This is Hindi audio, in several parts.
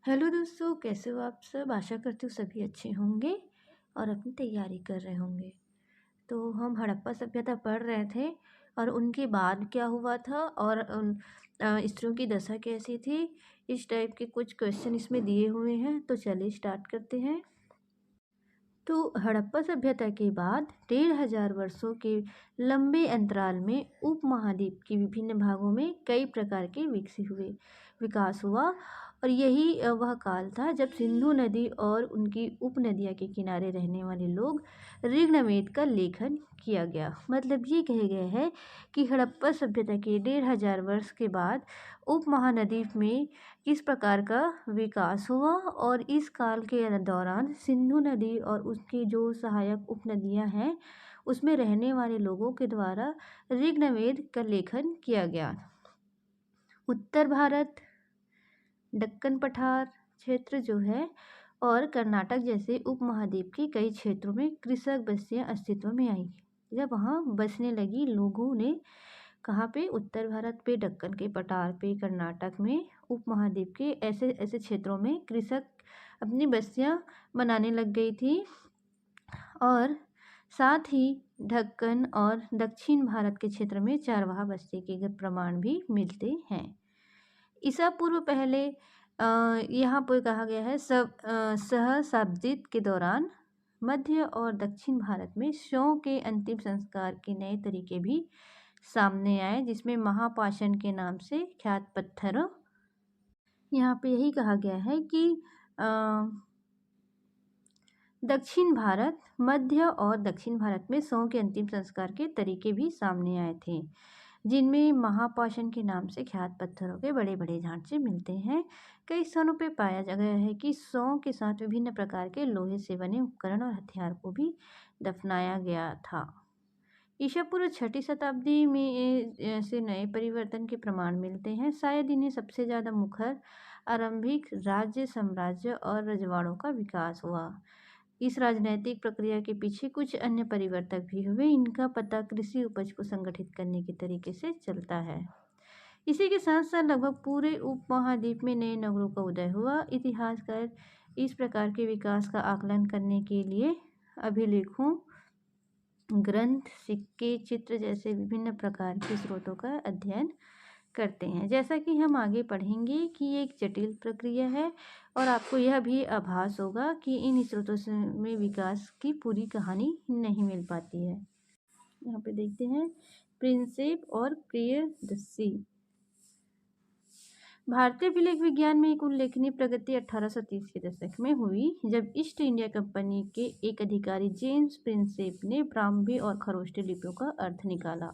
हेलो दोस्तों, कैसे हो आप सब? आशा करती हूँ सभी अच्छे होंगे और अपनी तैयारी कर रहे होंगे। तो हम हड़प्पा सभ्यता पढ़ रहे थे और उनके बाद क्या हुआ था और स्त्रियों की दशा कैसी थी, इस टाइप के कुछ क्वेश्चन इसमें दिए हुए हैं। तो चलिए स्टार्ट करते हैं। तो हड़प्पा सभ्यता के बाद 1500 वर्षों के लंबे अंतराल में उपमहाद्वीप के विभिन्न भागों में कई प्रकार के विकास हुआ। और यही वह काल था जब सिंधु नदी और उनकी उपनदियां के किनारे रहने वाले लोग ऋग्वेद का लेखन किया गया। मतलब ये कहे गए है कि हड़प्पा सभ्यता के 1500 वर्ष के बाद उपमहाद्वीप में किस प्रकार का विकास हुआ और इस काल के दौरान सिंधु नदी और उसकी जो सहायक उपनदियां हैं उसमें रहने वाले लोगों के द्वारा ऋग्वेद का लेखन किया गया। उत्तर भारत, दक्कन पठार क्षेत्र जो है और कर्नाटक जैसे उपमहाद्वीप के कई क्षेत्रों में कृषक बस्तियां अस्तित्व में आई। जब वहाँ बसने लगी लोगों ने कहाँ पे, उत्तर भारत पे, दक्कन के पठार पे, कर्नाटक में, उपमहाद्वीप के ऐसे ऐसे क्षेत्रों में कृषक अपनी बस्तियां बनाने लग गई थी। और साथ ही दक्कन और दक्षिण भारत के क्षेत्र में चारवाहा बस्ती के प्रमाण भी मिलते हैं। ईसा पूर्व पहले यहाँ पर कहा गया है सहस्राब्दी के दौरान मध्य और दक्षिण भारत में शव के अंतिम संस्कार के नए तरीके भी सामने आए, जिसमें महापाषाण के नाम से ख्यात पत्थरों, यहाँ पे यही कहा गया है कि दक्षिण भारत, मध्य और दक्षिण भारत में शव के अंतिम संस्कार के तरीके भी सामने आए थे, जिनमें महापाषाण के नाम से ख्यात पत्थरों के बड़े बड़े ढांचे मिलते हैं। कई स्थानों पर पाया गया है कि शव के साथ विभिन्न प्रकार के लोहे से बने उपकरण और हथियार को भी दफनाया गया था। ईसा पूर्व 6ठी शताब्दी में ऐसे नए परिवर्तन के प्रमाण मिलते हैं। शायद इन्हें सबसे ज़्यादा मुखर आरंभिक राज्य, साम्राज्य और रजवाड़ों का विकास हुआ। इस राजनैतिक प्रक्रिया के पीछे कुछ अन्य परिवर्तक भी हुए। इनका पता कृषि उपज को संगठित करने के तरीके से चलता है। इसी के साथ साथ लगभग पूरे उपमहाद्वीप में नए नगरों का उदय हुआ। इतिहासकार इस प्रकार के विकास का आकलन करने के लिए अभिलेखों, ग्रंथ, सिक्के, चित्र जैसे विभिन्न प्रकार के स्रोतों का अध्ययन करते हैं। जैसा कि हम आगे पढ़ेंगे कि ये एक जटिल प्रक्रिया है और आपको यह भी आभास होगा कि इन स्रोतों में विकास की पूरी कहानी नहीं मिल पाती है। यहाँ पे देखते हैं प्रिंसेप और प्रियदर्शी। भारतीय अभिलेख विज्ञान में एक उल्लेखनीय प्रगति 1830 के दशक में हुई, जब ईस्ट इंडिया कंपनी के एक अधिकारी जेम्स प्रिंसेप ने ब्राह्मी और खरोष्टी लिपियों का अर्थ निकाला।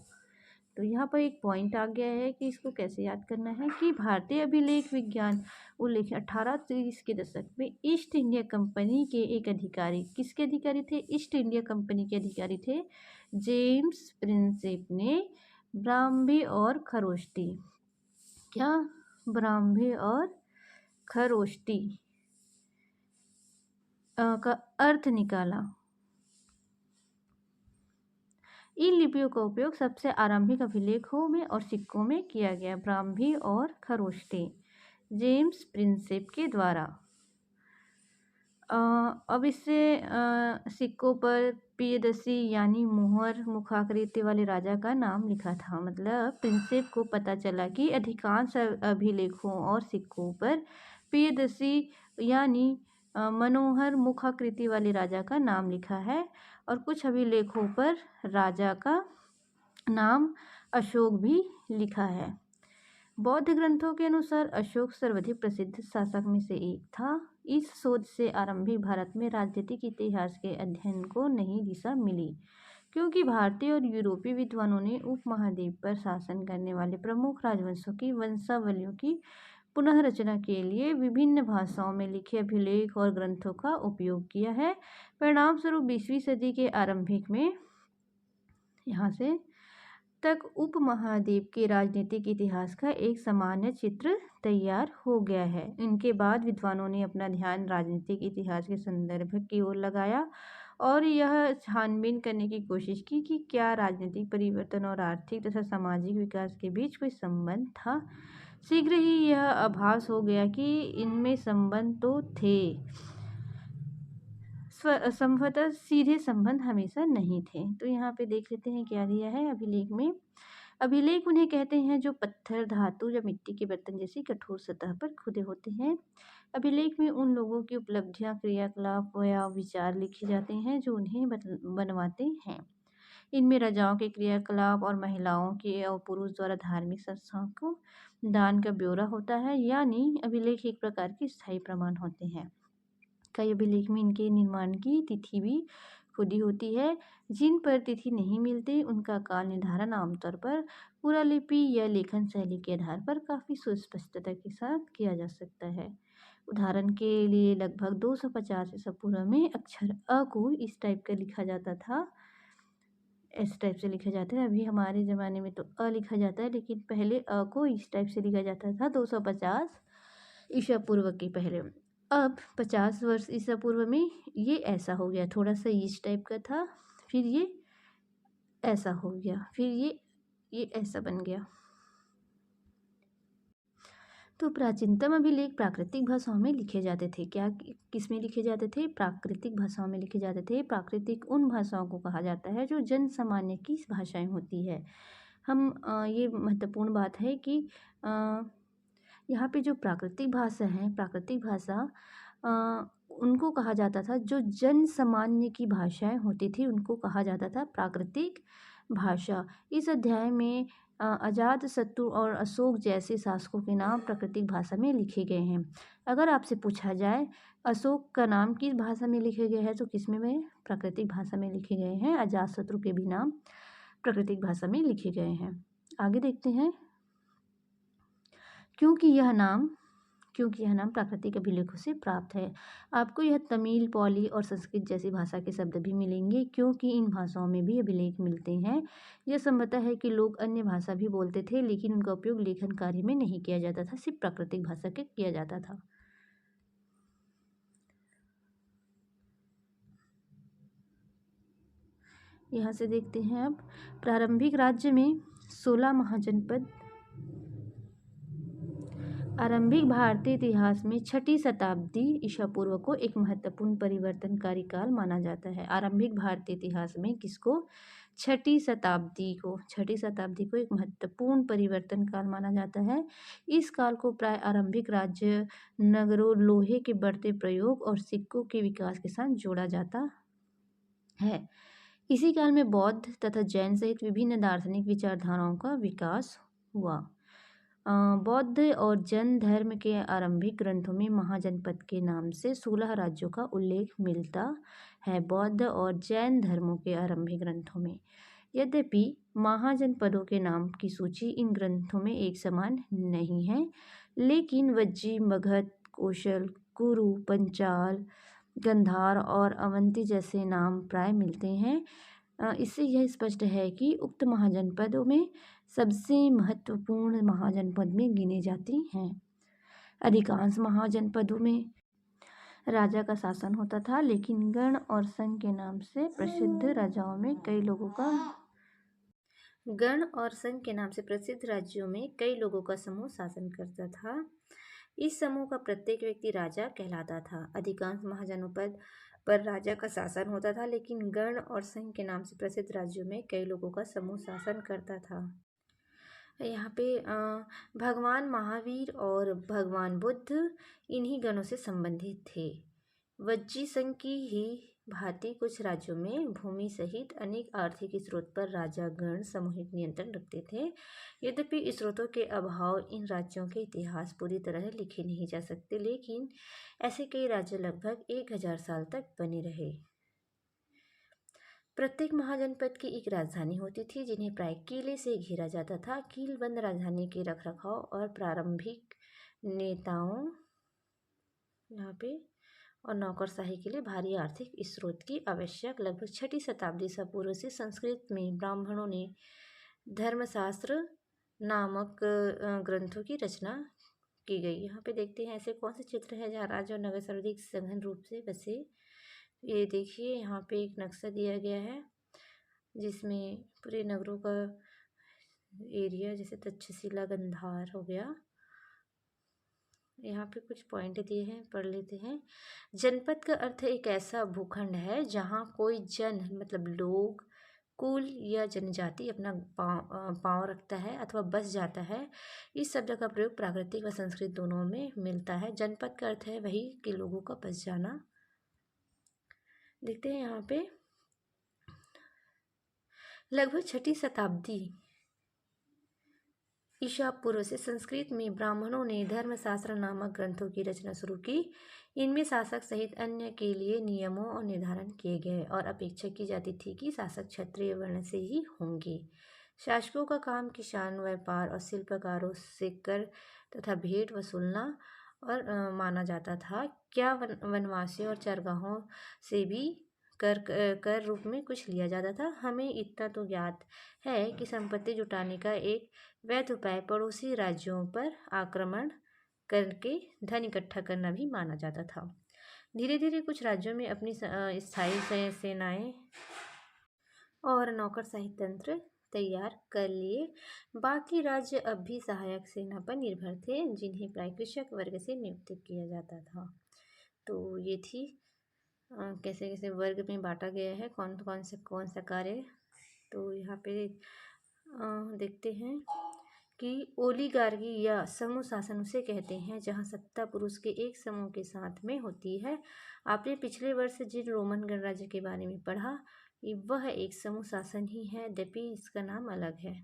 तो यहाँ पर एक पॉइंट आ गया है कि इसको कैसे याद करना है कि भारतीय अभिलेख विज्ञान उल्लेख 1830 के दशक में ईस्ट इंडिया कंपनी के एक अधिकारी, किसके अधिकारी थे? ईस्ट इंडिया कंपनी के अधिकारी थे जेम्स प्रिंसेप ने ब्राह्मी और खरोष्टी, क्या, ब्राह्मी और खरोष्टी का अर्थ निकाला। इन लिपियों का उपयोग सबसे आरंभिक अभिलेखों में और सिक्कों में किया गया। ब्राह्मी और खरोष्टी जेम्स प्रिंसेप के द्वारा। अब इससे सिक्कों पर प्रियदर्शी यानी मुहर मुखाकृति वाले राजा का नाम लिखा था। मतलब प्रिंसेप को पता चला कि अधिकांश अभिलेखों और सिक्कों पर प्रियदर्शी यानी मनोहर मुखाकृति वाले राजा का नाम लिखा है और कुछ अभिलेखों पर राजा का नाम अशोक भी लिखा है। बौद्ध ग्रंथों के अनुसार अशोक सर्वाधिक प्रसिद्ध शासक में से एक था। इस शोध से आरंभिक भारत में राजनीतिक इतिहास के अध्ययन को नई दिशा मिली, क्योंकि भारतीय और यूरोपीय विद्वानों ने उपमहाद्वीप पर शासन करने वाले प्रमुख राजवंशों की वंशावलियों की पुनः रचना के लिए विभिन्न भाषाओं में लिखे अभिलेख और ग्रंथों का उपयोग किया है। परिणाम स्वरूप 20वीं सदी के आरंभिक में यहाँ से तक उपमहाद्वीप के राजनीतिक इतिहास का एक सामान्य चित्र तैयार हो गया है। इनके बाद विद्वानों ने अपना ध्यान राजनीतिक इतिहास के संदर्भ की ओर लगाया और यह छानबीन करने की कोशिश की कि क्या राजनीतिक परिवर्तन और आर्थिक तथा सामाजिक विकास के बीच कोई संबंध था। शीघ्र ही यह आभास हो गया कि इनमें संबंध तो थे, संभवतः सीधे संबंध हमेशा नहीं थे। तो यहाँ पे देख लेते हैं क्या दिया है अभिलेख में। अभिलेख उन्हें कहते हैं जो पत्थर, धातु या मिट्टी के बर्तन जैसी कठोर सतह पर खुदे होते हैं। अभिलेख में उन लोगों की उपलब्धियां, क्रियाकलाप या विचार लिखे जाते हैं जो उन्हें बनवाते हैं। इनमें राजाओं के क्रियाकलाप और महिलाओं के और पुरुष द्वारा धार्मिक संस्थाओं को दान का ब्यौरा होता है। यानी अभिलेख एक प्रकार के स्थायी प्रमाण होते हैं। कई अभिलेख में इनके निर्माण की तिथि भी खुदी होती है। जिन पर तिथि नहीं मिलती उनका काल निर्धारण आमतौर पर पुरालिपि या लेखन शैली के आधार पर काफ़ी सुस्पष्टता के साथ किया जा सकता है। उदाहरण के लिए लगभग 250 ईसा पूर्व में अक्षर अ को इस टाइप का लिखा जाता था, इस टाइप से लिखा जाता है। अभी हमारे ज़माने में तो अ लिखा जाता है, लेकिन पहले अ को इस टाइप से लिखा जाता था 250 ईसा पूर्व के पहले। अब 50 वर्ष ईसा पूर्व में ये ऐसा हो गया, थोड़ा सा इस टाइप का था, फिर ये ऐसा हो गया, फिर ये ऐसा बन गया। तो प्राचीनतम अभिलेख प्राकृतिक भाषाओं में लिखे जाते थे। क्या किस में लिखे जाते थे? प्राकृतिक भाषाओं में लिखे जाते थे। प्राकृतिक उन भाषाओं को कहा जाता है जो जन सामान्य की भाषाएं होती है। ये महत्वपूर्ण बात है कि यहाँ पे जो प्राकृतिक भाषा है, प्राकृतिक भाषा उनको कहा जाता था, जो जन सामान्य की भाषाएं होती थी उनको कहा जाता था प्राकृतिक भाषा। इस अध्याय में अजातशत्रु और अशोक जैसे शासकों के नाम प्राकृतिक भाषा में लिखे गए हैं। अगर आपसे पूछा जाए अशोक का नाम किस भाषा में लिखे गए हैं, तो किसमें में? प्राकृतिक भाषा में लिखे गए हैं। अजातशत्रु के भी नाम प्राकृतिक भाषा में लिखे गए हैं। आगे देखते हैं। क्योंकि यह नाम प्राकृतिक अभिलेखों से प्राप्त है। आपको यह तमिल, पाली और संस्कृत जैसी भाषा के शब्द भी मिलेंगे, क्योंकि इन भाषाओं में भी अभिलेख मिलते हैं। यह संभवतः है कि लोग अन्य भाषा भी बोलते थे, लेकिन उनका उपयोग लेखन कार्य में नहीं किया जाता था, सिर्फ प्राकृतिक भाषा के किया जाता था। यहाँ से देखते हैं अब, प्रारंभिक राज्य में 16 महाजनपद। आरंभिक भारतीय इतिहास में 6ठी शताब्दी ईसा पूर्व को एक महत्वपूर्ण परिवर्तनकारी काल माना जाता है। आरंभिक भारतीय इतिहास में किसको? 6ठी शताब्दी को एक महत्वपूर्ण परिवर्तन काल माना जाता है। इस काल को प्राय आरंभिक राज्य, नगरों, लोहे के बढ़ते प्रयोग और सिक्कों के विकास के साथ जोड़ा जाता है। इसी काल में बौद्ध तथा जैन सहित विभिन्न दार्शनिक विचारधाराओं का विकास हुआ। बौद्ध और जैन धर्म के आरंभिक ग्रंथों में महाजनपद के नाम से 16 राज्यों का उल्लेख मिलता है। बौद्ध और जैन धर्मों के आरंभिक ग्रंथों में, यद्यपि महाजनपदों के नाम की सूची इन ग्रंथों में एक समान नहीं है, लेकिन वज्जी, मगध, कौशल, कुरु, पंचाल, गंधार और अवंती जैसे नाम प्राय मिलते हैं। इससे यह स्पष्ट है कि उक्त महाजनपदों में सबसे महत्वपूर्ण महाजनपद में गिने जाती हैं। अधिकांश महाजनपदों में राजा का शासन होता था, लेकिन गण और संघ के नाम से प्रसिद्ध राज्यों में कई लोगों का समूह शासन करता था। इस समूह का प्रत्येक व्यक्ति राजा कहलाता था। अधिकांश महाजनपद पर राजा का शासन होता था, लेकिन गण और संघ के नाम से प्रसिद्ध राज्यों में कई लोगों का समूह शासन करता था। यहाँ पे भगवान महावीर और भगवान बुद्ध इन्हीं गणों से संबंधित थे। वज्जी संघ की ही भांति कुछ राज्यों में भूमि सहित अनेक आर्थिक स्रोत पर राजा गण सामूहिक नियंत्रण रखते थे। यद्यपि स्रोतों के अभाव इन राज्यों के इतिहास पूरी तरह लिखे नहीं जा सकते, लेकिन ऐसे कई राज्य लगभग 1000 साल तक बने रहे। प्रत्येक महाजनपद की एक राजधानी होती थी, जिन्हें प्राय किले से घेरा जाता था। कीलबंद राजधानी के रखरखाव और प्रारंभिक नेताओं यहाँ पे और नौकरशाही के लिए भारी आर्थिक स्रोत की आवश्यक। लगभग 6ठी शताब्दी ईसा पूर्व से संस्कृत में ब्राह्मणों ने धर्मशास्त्र नामक ग्रंथों की रचना की गई। यहाँ पे देखते हैं ऐसे कौन से क्षेत्र हैं जहाँ राज्य और नगर सर्वाधिक सघन रूप से बसे। ये देखिए, यहाँ पे एक नक्शा दिया गया है जिसमें पूरे नगरों का एरिया, जैसे तक्षशिला, गंधार हो गया, यहाँ पे कुछ पॉइंट दिए हैं, पढ़ लेते हैं। जनपद का अर्थ एक ऐसा भूखंड है जहाँ कोई जन मतलब लोग, कुल या जनजाति अपना पाँव रखता है अथवा बस जाता है। इस शब्द का प्रयोग प्राकृतिक व संस्कृत दोनों में मिलता है। जनपद का अर्थ है वही कि लोगों का बस जाना। देखते हैं यहाँ पे लगभग 6ठी शताब्दी ईसा पूर्व से संस्कृत में ब्राह्मणों ने धर्मशास्त्र नामक ग्रंथों की रचना शुरू की। इनमें शासक सहित अन्य के लिए नियमों और निर्धारण किए गए और अपेक्षा की जाती थी कि शासक क्षत्रिय वर्ण से ही होंगे। शासकों का काम किसान, व्यापार और शिल्पकारों से कर तथा भेंट वसूलना और माना जाता था। क्या वनवासियों और चरगाहों से भी कर रूप में कुछ लिया जाता था। हमें इतना तो ज्ञात है कि संपत्ति जुटाने का एक वैध उपाय पड़ोसी राज्यों पर आक्रमण करके धन इकट्ठा करना भी माना जाता था। धीरे धीरे कुछ राज्यों में अपनी स्थायी सेनाएं और नौकरशाही तंत्र तैयार कर लिए। बाकी राज्य अब भी सहायक सेना पर निर्भर थे, जिन्हें प्राय कृषक वर्ग से नियुक्त किया जाता था। तो ये थी कैसे कैसे वर्ग में बांटा गया है, कौन सा कार्य। तो यहाँ पे देखते हैं कि ओलिगार्की या समूह शासन उसे कहते हैं जहाँ सत्ता पुरुष के एक समूह के साथ में होती है। आपने पिछले वर्ष जिन रोमन गणराज्य के बारे में पढ़ा, वह एक समूह शासन ही है, यद्यपि इसका नाम अलग है।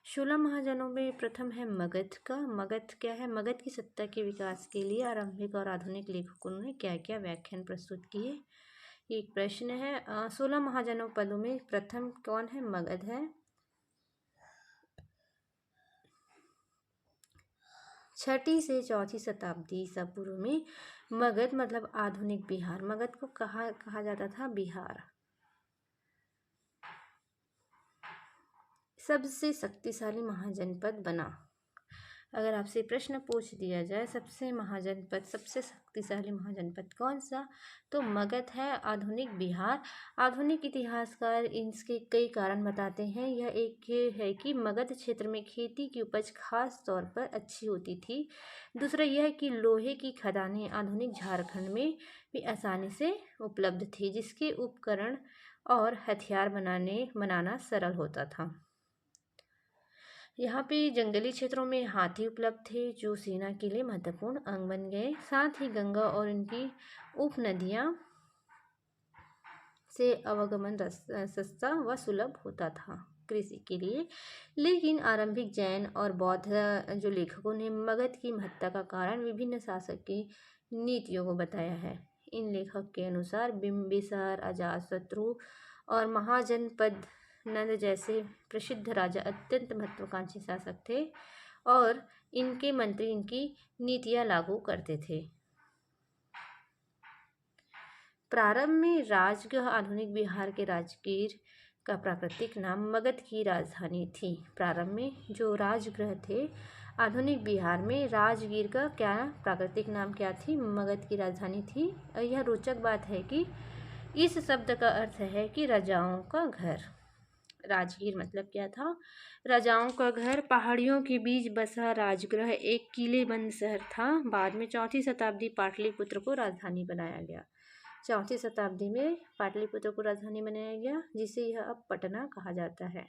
16 महाजनों में प्रथम है मगध का। मगध क्या है? मगध की सत्ता के विकास के लिए आरंभिक और आधुनिक लेखकों ने क्या क्या व्याख्यान प्रस्तुत किए, एक प्रश्न है। 16 महाजनों पदों में प्रथम कौन है? मगध है। 6ठी से 4ठी शताब्दी ईसा पूर्व में मगध मतलब आधुनिक बिहार, मगध को कहा जाता था बिहार, सबसे शक्तिशाली महाजनपद बना। अगर आपसे प्रश्न पूछ दिया जाए सबसे शक्तिशाली महाजनपद कौन सा, तो मगध है, आधुनिक बिहार। आधुनिक इतिहासकार इसके कई कारण बताते हैं। यह एक है कि मगध क्षेत्र में खेती की उपज खास तौर पर अच्छी होती थी। दूसरा यह कि लोहे की खदानें आधुनिक झारखंड में भी आसानी से उपलब्ध थी, जिसके उपकरण और हथियार बनाना सरल होता था। यहाँ पे जंगली क्षेत्रों में हाथी उपलब्ध थे, जो सेना के लिए महत्वपूर्ण अंग बन गए। साथ ही गंगा और उनकी उपनदियाँ से आवागमन सस्ता व सुलभ होता था कृषि के लिए। लेकिन आरंभिक जैन और बौद्ध जो लेखकों ने मगध की महत्ता का कारण विभिन्न शासक की नीतियों को बताया है। इन लेखक के अनुसार बिंबिसार, अजातशत्रु और महाजनपद नंद जैसे प्रसिद्ध राजा अत्यंत महत्वाकांक्षी शासक थे और इनके मंत्री इनकी नीतियां लागू करते थे। प्रारंभ में राजगृह आधुनिक बिहार के राजगीर का प्राकृतिक नाम मगध की राजधानी थी। प्रारंभ में जो राजगृह थे आधुनिक बिहार में, राजगीर का क्या प्राकृतिक नाम क्या थी? मगध की राजधानी थी। और यह रोचक बात है कि इस शब्द का अर्थ है कि राजाओं का घर। राजगीर मतलब क्या था? राजाओं का घर। पहाड़ियों के बीच बसा राजगृह एक किलेबंद शहर था। बाद में 4ठी शताब्दी पाटलिपुत्र को राजधानी बनाया गया। 4ठी शताब्दी में पाटलिपुत्र को राजधानी बनाया गया, जिसे यह अब पटना कहा जाता है,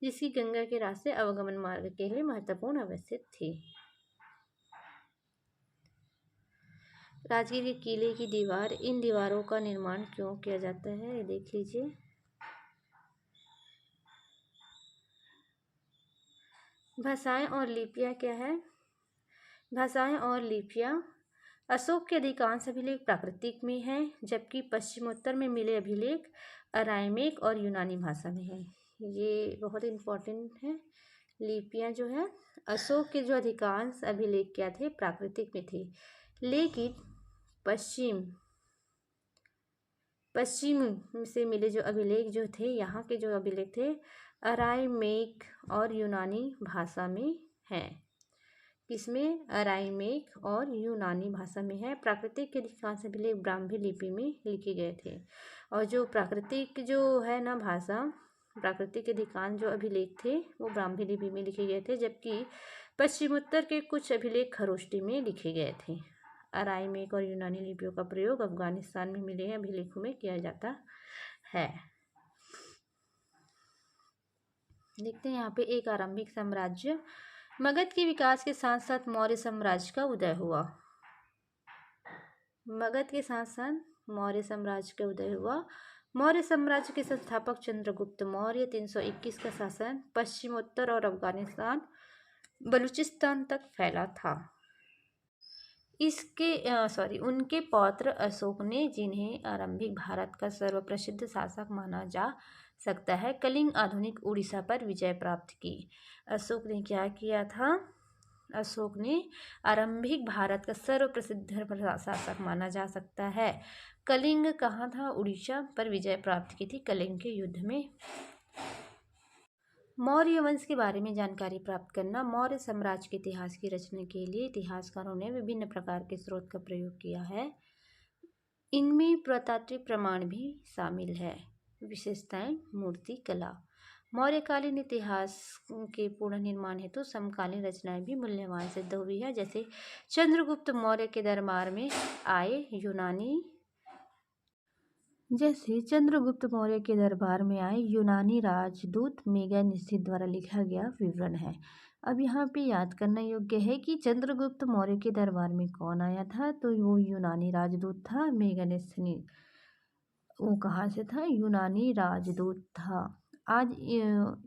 जिसकी गंगा के रास्ते आवागमन मार्ग के लिए महत्वपूर्ण अवस्थित थी। राजगीर के किले की दीवार, इन दीवारों का निर्माण क्यों किया जाता है, ये देख लीजिए। भाषाएं और लिपियां क्या है? भाषाएं और लिपियां, अशोक के अधिकांश अभिलेख प्राकृतिक में हैं, जबकि पश्चिमोत्तर में मिले अभिलेख अरामीक और यूनानी भाषा में हैं। ये बहुत इम्पोर्टेंट है। लिपियां जो है, अशोक के जो अधिकांश अभिलेख क्या थे? प्राकृतिक में थे, लेकिन पश्चिम से मिले जो अभिलेख जो थे, यहाँ के जो अभिलेख थे अरामीक और यूनानी भाषा में हैं। किसमें? अरामीक और यूनानी भाषा में है। प्राकृतिक के अधिकांश अभिलेख ब्राह्मी लिपि में लिखे गए थे। और जो प्राकृतिक जो है ना भाषा, प्राकृतिक के अधिकांश जो अभिलेख थे वो ब्राह्मी लिपि में लिखे गए थे, जबकि पश्चिमोत्तर के कुछ अभिलेख खरोष्टी में लिखे गए थे। अराइमेक और यूनानी लिपियों का प्रयोग अफगानिस्तान में मिले अभिलेखों में किया जाता है। देखते हैं यहाँ पे एक आरंभिक साम्राज्य। मगध के विकास के साथ साथ मौर्य साम्राज्य का उदय हुआ। मगध के साथ साथ मौर्य साम्राज्य का उदय हुआ। मौर्य साम्राज्य के संस्थापक चंद्रगुप्त मौर्य 321 का शासन पश्चिमोत्तर और अफगानिस्तान बलूचिस्तान तक फैला था। उनके पौत्र अशोक ने, जिन्हें आरंभिक भारत का सर्वप्रसिद्ध शासक माना जा सकता है, कलिंग आधुनिक उड़ीसा पर विजय प्राप्त की। अशोक ने क्या किया था? अशोक ने आरंभिक भारत का सर्वप्रसिद्ध शासक माना जा सकता है। कलिंग कहाँ था? उड़ीसा पर विजय प्राप्त की थी कलिंग के युद्ध में। मौर्य वंश के बारे में जानकारी प्राप्त करना। मौर्य साम्राज्य के इतिहास की रचना के लिए इतिहासकारों ने विभिन्न प्रकार के स्रोत का प्रयोग किया है। इनमें पुरातात्विक प्रमाण भी शामिल है। विशेषताएं: मूर्ति कला। मौर्यकालीन इतिहास के पुनर्निर्माण हेतु समकालीन रचनाएं भी मूल्यवान सिद्ध हुई है। जैसे चंद्रगुप्त मौर्य के दरबार में आए यूनानी राजदूत मेगानिस्थिस द्वारा लिखा गया विवरण है। अब यहाँ पे याद करना योग्य है कि चंद्रगुप्त मौर्य के दरबार में कौन आया था? तो वो यूनानी राजदूत था मेगानिस्थिस। वो कहाँ से था? यूनानी राजदूत था। आज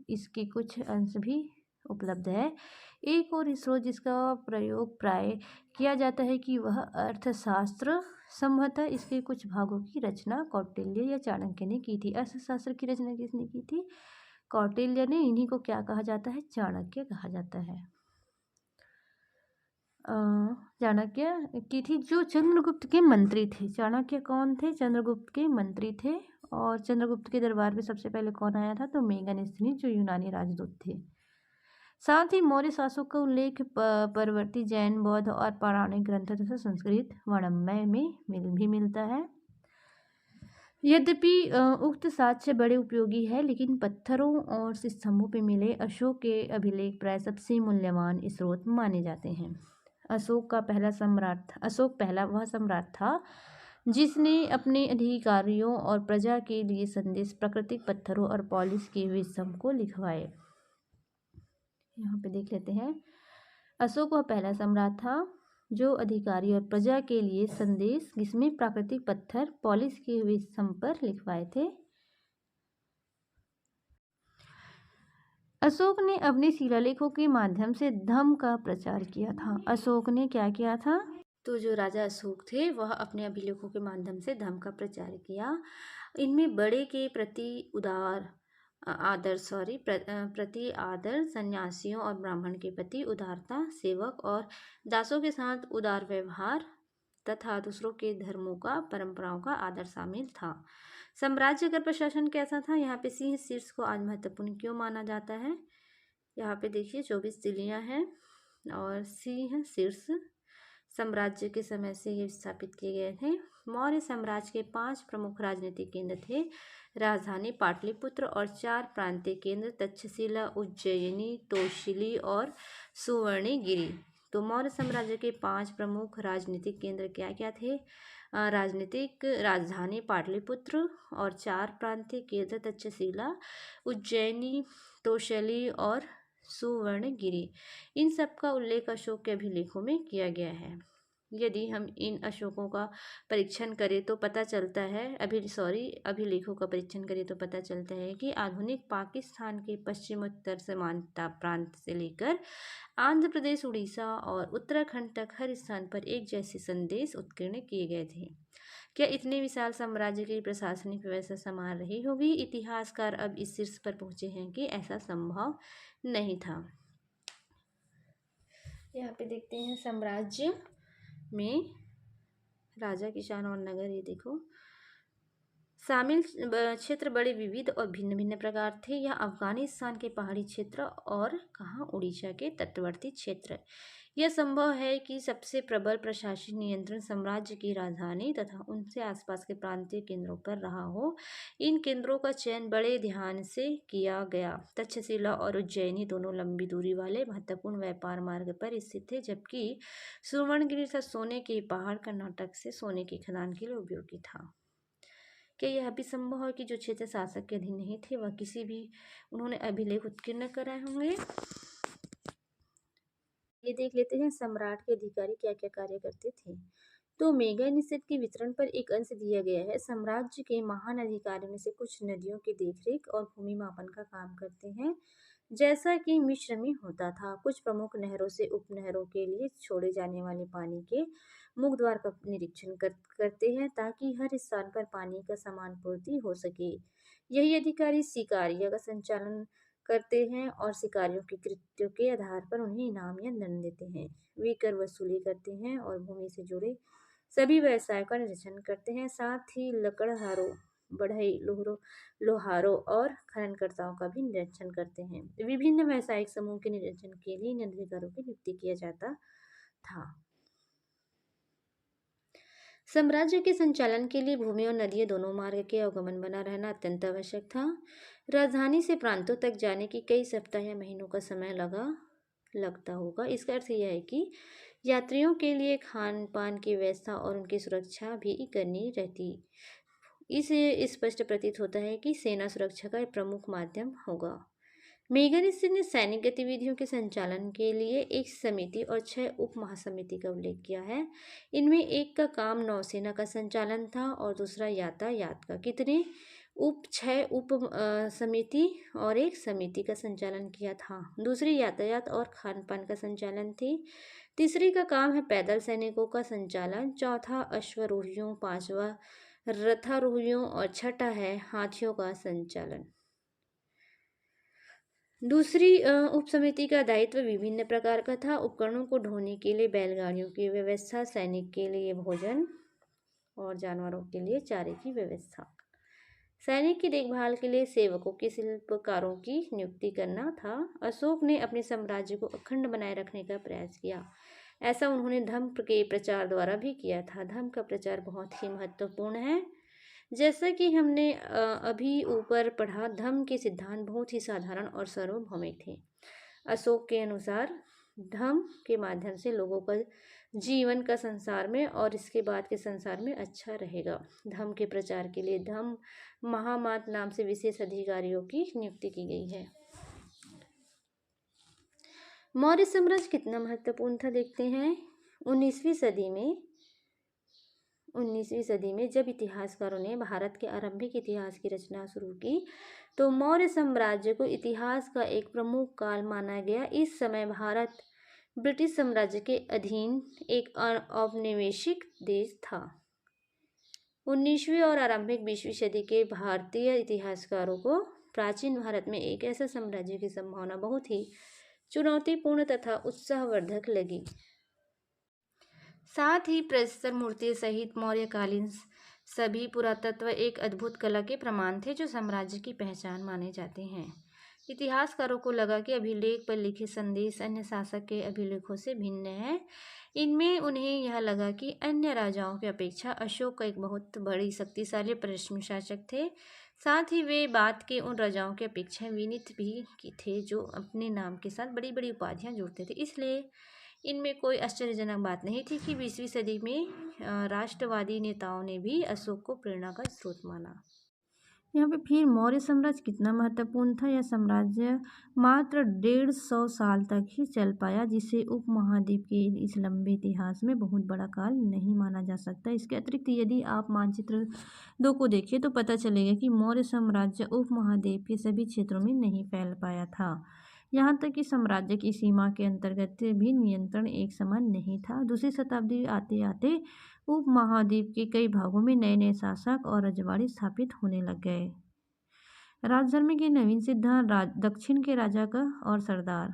इसके कुछ अंश भी उपलब्ध है। एक और स्रोत जिसका प्रयोग प्राय किया जाता है कि वह अर्थशास्त्र संभवतः इसके कुछ भागों की रचना कौटिल्य या चाणक्य ने की थी। अर्थशास्त्र की रचना किसने की थी? कौटिल्य ने। इन्हीं को क्या कहा जाता है? चाणक्य कहा जाता है। चाणक्य की थी, जो चंद्रगुप्त के मंत्री थे। चाणक्य कौन थे? चंद्रगुप्त के मंत्री थे। और चंद्रगुप्त के दरबार में सबसे पहले कौन आया था? तो मेगानिस्थिस, जो यूनानी राजदूत थे। साथ ही मौर्य शासक का उल्लेख परवर्ती जैन, बौद्ध और पौराणिक ग्रंथों तथा संस्कृत वर्णमय में भी मिलता है। यद्यपि उक्त साक्ष्य बड़े उपयोगी है, लेकिन पत्थरों और स्तंभों पर मिले अशोक के अभिलेख प्राय सबसे मूल्यवान स्रोत माने जाते हैं। अशोक पहला वह सम्राट था जिसने अपने अधिकारियों और प्रजा के लिए संदेश प्राकृतिक पत्थरों और पॉलिश किए हुए स्तंभ को लिखवाए। यहाँ पे देख लेते हैं। अशोक वह पहला सम्राट था जो अधिकारी और प्रजा के लिए संदेश जिसमें प्राकृतिक पत्थर पॉलिश किए हुए स्तंभ पर लिखवाए थे। अशोक ने अपने शिलालेखों के माध्यम से धम्म का प्रचार किया था। अशोक ने क्या किया था? तो जो राजा अशोक थे वह अपने अभिलेखों के माध्यम से धम्म का प्रचार किया। इनमें बड़े के प्रति आदर, सन्यासियों और ब्राह्मण के प्रति उदारता, सेवक और दासों के साथ उदार व्यवहार तथा दूसरों के धर्मों का, परंपराओं का आदर शामिल था। साम्राज्य का प्रशासन कैसा था? यहाँ पे सिंह शीर्ष को आज महत्वपूर्ण क्यों माना जाता है? यहाँ पे देखिए 24 तिलियां हैं और सिंह शीर्ष साम्राज्य के समय से ये स्थापित किए गए थे। मौर्य साम्राज्य के 5 प्रमुख राजनीतिक केंद्र थे। राजधानी पाटलिपुत्र और 4 प्रांतीय केंद्र तक्षशिला, उज्जयिनी, तोशिली और सुवर्णगिरी। तो मौर्य साम्राज्य के 5 प्रमुख राजनीतिक केंद्र क्या क्या थे? राजधानी पाटलिपुत्र और 4 प्रांतीय केंद्र तक्षशिला, उज्जैनी, तोशली और सुवर्णगिरी। इन सब का उल्लेख अशोक के अभिलेखों में किया गया है। यदि हम इन अशोकों का परीक्षण करें तो पता चलता है अभिलेखों का परीक्षण करें तो पता चलता है कि आधुनिक पाकिस्तान के पश्चिमोत्तर सीमांत प्रांत से लेकर आंध्र प्रदेश, उड़ीसा और उत्तराखंड तक हर स्थान पर एक जैसे संदेश उत्कीर्ण किए गए थे। क्या इतने विशाल साम्राज्य की प्रशासनिक व्यवस्था संभाल रही होगी? इतिहासकार अब इस शीर्ष पर पहुंचे हैं कि ऐसा संभव नहीं था। यहाँ पे देखते हैं साम्राज्य में राजा, किसान और नगर। ये देखो शामिल क्षेत्र बड़े विविध और भिन्न भिन्न प्रकार थे। यह अफगानिस्तान के पहाड़ी क्षेत्र और उड़ीसा के तटवर्ती क्षेत्र, यह संभव है कि सबसे प्रबल प्रशासनिक नियंत्रण साम्राज्य की राजधानी तथा उनसे आसपास के प्रांतीय केंद्रों पर रहा हो। इन केंद्रों का चयन बड़े ध्यान से किया गया। तक्षशिला और उज्जैनी दोनों लंबी दूरी वाले महत्वपूर्ण व्यापार मार्ग पर स्थित थे, जबकि सुवर्णगिरी तथा सोने के पहाड़ कर्नाटक से सोने की खदान के लिए उपयोगी था। क्या यह भी संभव है कि जो क्षेत्र शासक के अधीन नहीं थे वह किसी भी उन्होंने अभिलेख उत्कीर्ण कराए होंगे? ये देख लेते हैं सम्राट के अधिकारी क्या क्या कार्य करते थे। तो मेगा निषेध के वितरण पर एक अंश दिया गया है। साम्राज्य के महान अधिकारियों में से कुछ नदियों की देखरेख और भूमि मापन का काम करते हैं, जैसा कि मिस्र में होता था। कुछ प्रमुख नहरों से उपनहरों के लिए छोड़े जाने वाले पानी के मुख द्वार का निरीक्षण करते हैं, ताकि हर स्थान पर पानी का समान पूर्ति हो सके। यही अधिकारी शिकारियों का संचालन करते हैं और शिकारियों के कृत्यों के आधार पर उन्हें इनाम या दंड देते हैं। वे कर वसूली करते हैं और भूमि से जुड़े सभी व्यवसायों का निरीक्षण करते हैं। साथ ही लकड़हारों, बढ़ई, लोहारों और खननकर्ताओं का भी निरीक्षण करते हैं। विभिन्न व्यावसायिक समूह के निरीक्षण के लिए इन अधिकारियों की नियुक्ति किया जाता था। साम्राज्य के संचालन के लिए भूमि और नदियों दोनों मार्ग के अवगमन बना रहना अत्यंत आवश्यक था। राजधानी से प्रांतों तक जाने की कई सप्ताह या महीनों का समय लगता होगा। इसका अर्थ यह है कि यात्रियों के लिए खान पान की व्यवस्था और उनकी सुरक्षा भी करनी रहती। इसे स्पष्ट प्रतीत होता है कि सेना सुरक्षा का एक प्रमुख माध्यम होगा। मेगानिस्सी ने सैनिक गतिविधियों के संचालन के लिए एक समिति और 6 उप महासमिति का उल्लेख किया है। इनमें एक का काम नौसेना का संचालन था और दूसरा यातायात का। कितने 6 उप समिति और एक समिति का संचालन किया था। दूसरी यातायात और खान पान का संचालन थी। तीसरी का काम है पैदल सैनिकों का संचालन। चौथा अश्वारोहियों, पांचवा रथारोहियों और छठा है हाथियों का संचालन। दूसरी उपसमिति का दायित्व विभिन्न प्रकार का था। उपकरणों को ढोने के लिए बैलगाड़ियों की व्यवस्था, सैनिक के लिए भोजन और जानवरों के लिए चारे की व्यवस्था। सैनिक की देखभाल के लिए सेवकों के शिल्पकारों की नियुक्ति करना था। अशोक ने अपने साम्राज्य को अखंड बनाए रखने का प्रयास किया। ऐसा उन्होंने धर्म के प्रचार द्वारा भी किया था। धर्म का प्रचार बहुत ही महत्वपूर्ण है। जैसा कि हमने अभी ऊपर पढ़ा, धर्म के सिद्धांत बहुत ही साधारण और सार्वभौमिक थे। अशोक के अनुसार धर्म के माध्यम से लोगों का जीवन का संसार में और इसके बाद के संसार में अच्छा रहेगा। धर्म के प्रचार के लिए धर्म महामात नाम से विशेष अधिकारियों की नियुक्ति की गई है। मौर्य साम्राज्य कितना महत्वपूर्ण था देखते हैं। 19वीं सदी में जब इतिहासकारों ने भारत के आरंभिक इतिहास की रचना शुरू की, तो मौर्य साम्राज्य को इतिहास का एक प्रमुख काल माना गया। इस समय भारत ब्रिटिश साम्राज्य के अधीन एक औपनिवेशिक देश था। 19वीं और आरंभिक 20वीं सदी के भारतीय इतिहासकारों को प्राचीन भारत में एक ऐसा साम्राज्य की संभावना बहुत ही चुनौतीपूर्ण तथा उत्साहवर्धक लगी। साथ ही प्रस्तर मूर्ति सहित मौर्यकालीन सभी पुरातत्व एक अद्भुत कला के प्रमाण थे, जो साम्राज्य की पहचान माने जाते हैं। इतिहासकारों को लगा कि अभिलेख पर लिखे संदेश अन्य शासक के अभिलेखों से भिन्न है। इनमें उन्हें यह लगा कि अन्य राजाओं की अपेक्षा अशोक एक बहुत बड़ी शक्तिशाली पराक्रमी शासक थे। साथ ही वे बात के उन राजाओं की अपेक्षा विनीत भी थे, जो अपने नाम के साथ बड़ी बड़ी उपाधियां जोड़ते थे। इसलिए इनमें कोई आश्चर्यजनक बात नहीं थी कि 20वीं सदी में राष्ट्रवादी नेताओं ने भी अशोक को प्रेरणा का स्रोत माना। यहाँ पे फिर मौर्य साम्राज्य कितना महत्वपूर्ण था। यह साम्राज्य मात्र 150 साल तक ही चल पाया, जिसे उपमहाद्वीप के इस लंबे इतिहास में बहुत बड़ा काल नहीं माना जा सकता। इसके अतिरिक्त यदि आप मानचित्र 2 को देखिए तो पता चलेगा कि मौर्य साम्राज्य उपमहाद्वीप के सभी क्षेत्रों में नहीं फैल पाया था। यहाँ तक कि साम्राज्य की सीमा के अंतर्गत भी नियंत्रण एक समान नहीं था। दूसरी शताब्दी आते आते उपमहाद्वीप के कई भागों में नए नए शासक और रजवाड़ी स्थापित होने लग गए। राजधर्म के नवीन सिद्धांत, दक्षिण के राजा का और सरदार।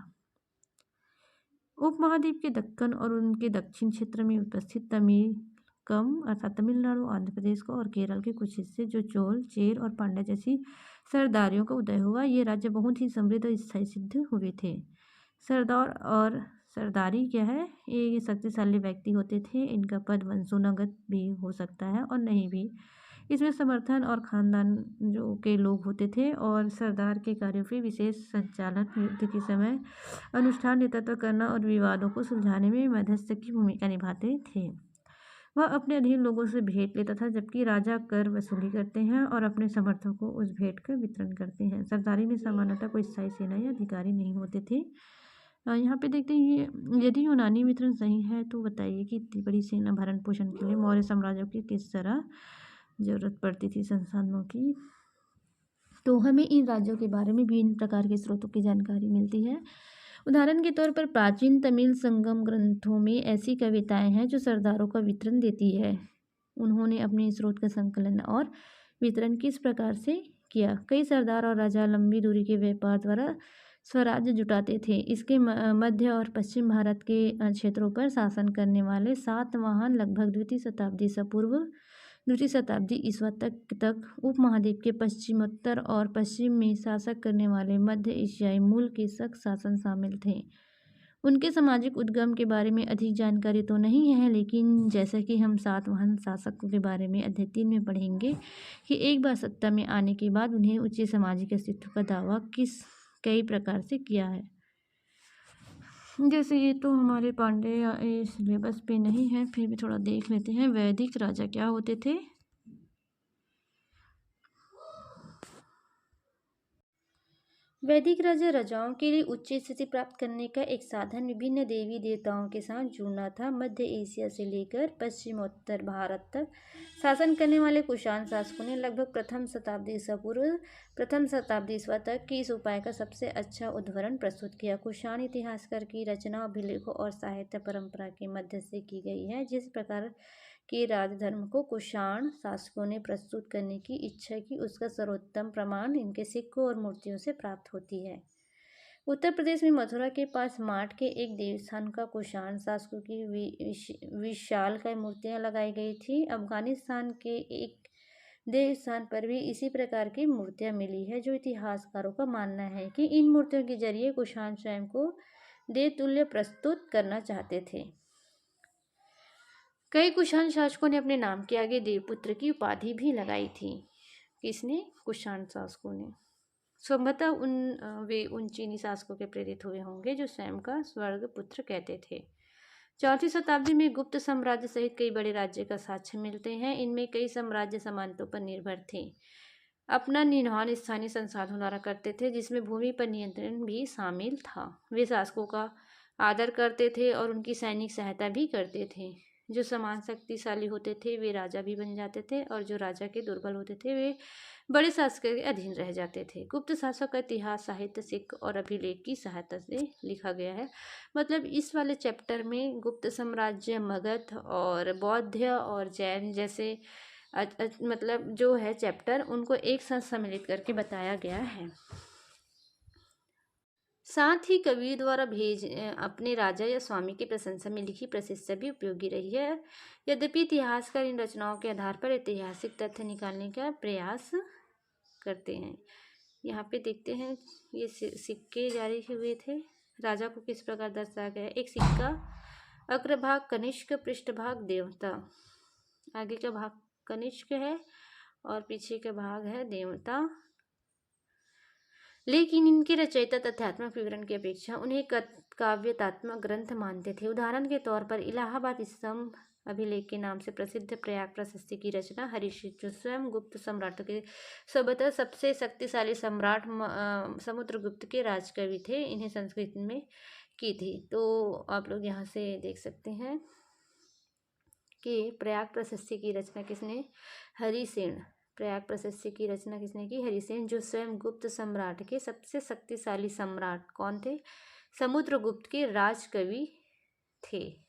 उपमहाद्वीप के दक्कन और उनके दक्षिण क्षेत्र में उपस्थित तमिलकम अर्थात तमिलनाडु, आंध्र प्रदेश को और केरल के कुछ हिस्से, जो चोल, चेर और पांड्या जैसी सरदारियों का उदय हुआ। ये राज्य बहुत ही समृद्ध और स्थायी सिद्ध हुए थे। सरदार और सरदारी क्या है, ये शक्तिशाली व्यक्ति होते थे। इनका पद वंशानुगत भी हो सकता है और नहीं भी। इसमें समर्थन और खानदान जो के लोग होते थे और सरदार के कार्यों पे विशेष संचालन, युद्ध के समय अनुष्ठान नेतृत्व करना और विवादों को सुलझाने में मध्यस्थ की भूमिका निभाते थे। वह अपने अधीन लोगों से भेंट लेता था, जबकि राजा कर वसूली करते हैं और अपने समर्थकों को उस भेंट का वितरण करते हैं। सरदारी में सामान्यतः कोई स्थायी सेना या अधिकारी नहीं होते थे। यहाँ पे देखते हैं यदि यूनानी वितरण सही है तो बताइए कि इतनी बड़ी सेना भरण पोषण के लिए मौर्य साम्राज्य की किस तरह जरूरत पड़ती थी संसाधनों की। तो हमें इन राज्यों के बारे में विभिन्न प्रकार के स्रोतों की जानकारी मिलती है। उदाहरण के तौर पर प्राचीन तमिल संगम ग्रंथों में ऐसी कविताएं हैं जो सरदारों का वितरण देती है। उन्होंने अपने स्रोत का संकलन और वितरण किस प्रकार से किया। कई सरदार और राजा लंबी दूरी के व्यापार द्वारा स्वराज्य जुटाते थे। इसके मध्य और पश्चिम भारत के क्षेत्रों पर शासन करने वाले सातवाहन लगभग द्वितीय शताब्दी ईस्वी तक उपमहाद्वीप के पश्चिमोत्तर और पश्चिम में शासक करने वाले मध्य एशियाई मूल के शक शासन शामिल थे। उनके सामाजिक उद्गम के बारे में अधिक जानकारी तो नहीं है, लेकिन जैसा कि हम सातवाहन शासकों के बारे में अध्याय 3 में पढ़ेंगे कि एक बार सत्ता में आने के बाद उन्हें उच्च सामाजिक अस्तित्व का दावा कई प्रकार से किया है। जैसे ये तो हमारे पांड्य सिलेबस पे नहीं है, फिर भी थोड़ा देख लेते हैं। वैदिक राजा क्या होते थे। वैदिक राजा राजाओं के लिए उच्च स्थिति प्राप्त करने का एक साधन विभिन्न देवी देवताओं के साथ जुड़ना था। मध्य एशिया से लेकर पश्चिमोत्तर भारत तक शासन करने वाले कुषाण शासकों ने लगभग प्रथम शताब्दी ईस्वी तक की इस उपाय का सबसे अच्छा उदाहरण प्रस्तुत किया। कुषाण इतिहासकार की रचना अभिलेखों और साहित्य परंपरा के मध्य से की गई है। जिस प्रकार के राजधर्म को कुषाण शासकों ने प्रस्तुत करने की इच्छा की, उसका सर्वोत्तम प्रमाण इनके सिक्कों और मूर्तियों से प्राप्त होती है। उत्तर प्रदेश में मथुरा के पास माठ के एक देवस्थान का कुषाण शासकों की विशालकाय मूर्तियां लगाई गई थी। अफगानिस्तान के एक देवस्थान पर भी इसी प्रकार की मूर्तियां मिली है, जो इतिहासकारों का मानना है कि इन मूर्तियों के जरिए कुषाण स्वयं को देवतुल्य प्रस्तुत करना चाहते थे। कई कुषाण शासकों ने अपने नाम के आगे देवपुत्र की उपाधि भी लगाई थी। किसने? कुषाण शासकों ने। संभवतः वे उन चीनी शासकों के प्रेरित हुए होंगे जो स्वयं का स्वर्ग पुत्र कहते थे। 4वीं शताब्दी में गुप्त साम्राज्य सहित कई बड़े राज्य का साक्ष्य मिलते हैं। इनमें कई साम्राज्य समानतों पर निर्भर थे, अपना निर्वहन स्थानीय संसाधनों द्वारा करते थे, जिसमें भूमि पर नियंत्रण भी शामिल था। वे शासकों का आदर करते थे और उनकी सैनिक सहायता भी करते थे। जो समान शक्तिशाली होते थे वे राजा भी बन जाते थे, और जो राजा के दुर्बल होते थे वे बड़े शासक के अधीन रह जाते थे। गुप्त शासक का इतिहास साहित्य, सिक्के और अभिलेख की सहायता से लिखा गया है। मतलब इस वाले चैप्टर में गुप्त साम्राज्य, मगध और बौद्ध और जैन जैसे मतलब जो है चैप्टर, उनको एक साथ सम्मिलित करके बताया गया है। साथ ही कवि द्वारा अपने राजा या स्वामी की प्रशंसा में लिखी प्रशंसा भी उपयोगी रही है। यद्यपि इतिहासकार इन रचनाओं के आधार पर ऐतिहासिक तथ्य निकालने का प्रयास करते हैं। यहाँ पे देखते हैं ये सिक्के जारी हुए थे। राजा को किस प्रकार दर्शाया गया है। एक सिक्का, अग्रभाग कनिष्क, पृष्ठभाग देवता। आगे का भाग कनिष्क है और पीछे का भाग है देवता। लेकिन इनके रचयिता तथ्यात्मक विवरण की अपेक्षा उन्हें काव्यतात्मक ग्रंथ मानते थे। उदाहरण के तौर पर इलाहाबाद स्तंभ अभिलेख के नाम से प्रसिद्ध प्रयाग प्रशस्ति की रचना हरिश्चंद्र, जो स्वयं गुप्त सम्राटों के सबतः सबसे शक्तिशाली सम्राट समुद्रगुप्त के राजकवि थे, इन्हें संस्कृत में की थी। तो आप लोग यहाँ से देख सकते हैं कि प्रयाग प्रशस्ति की रचना किसने? हरिसेन। प्रयाग प्रशस्ति की रचना किसने की? हरिसेन, जो स्वयं गुप्त सम्राट के सबसे शक्तिशाली सम्राट कौन थे? समुद्रगुप्त के राजकवि थे।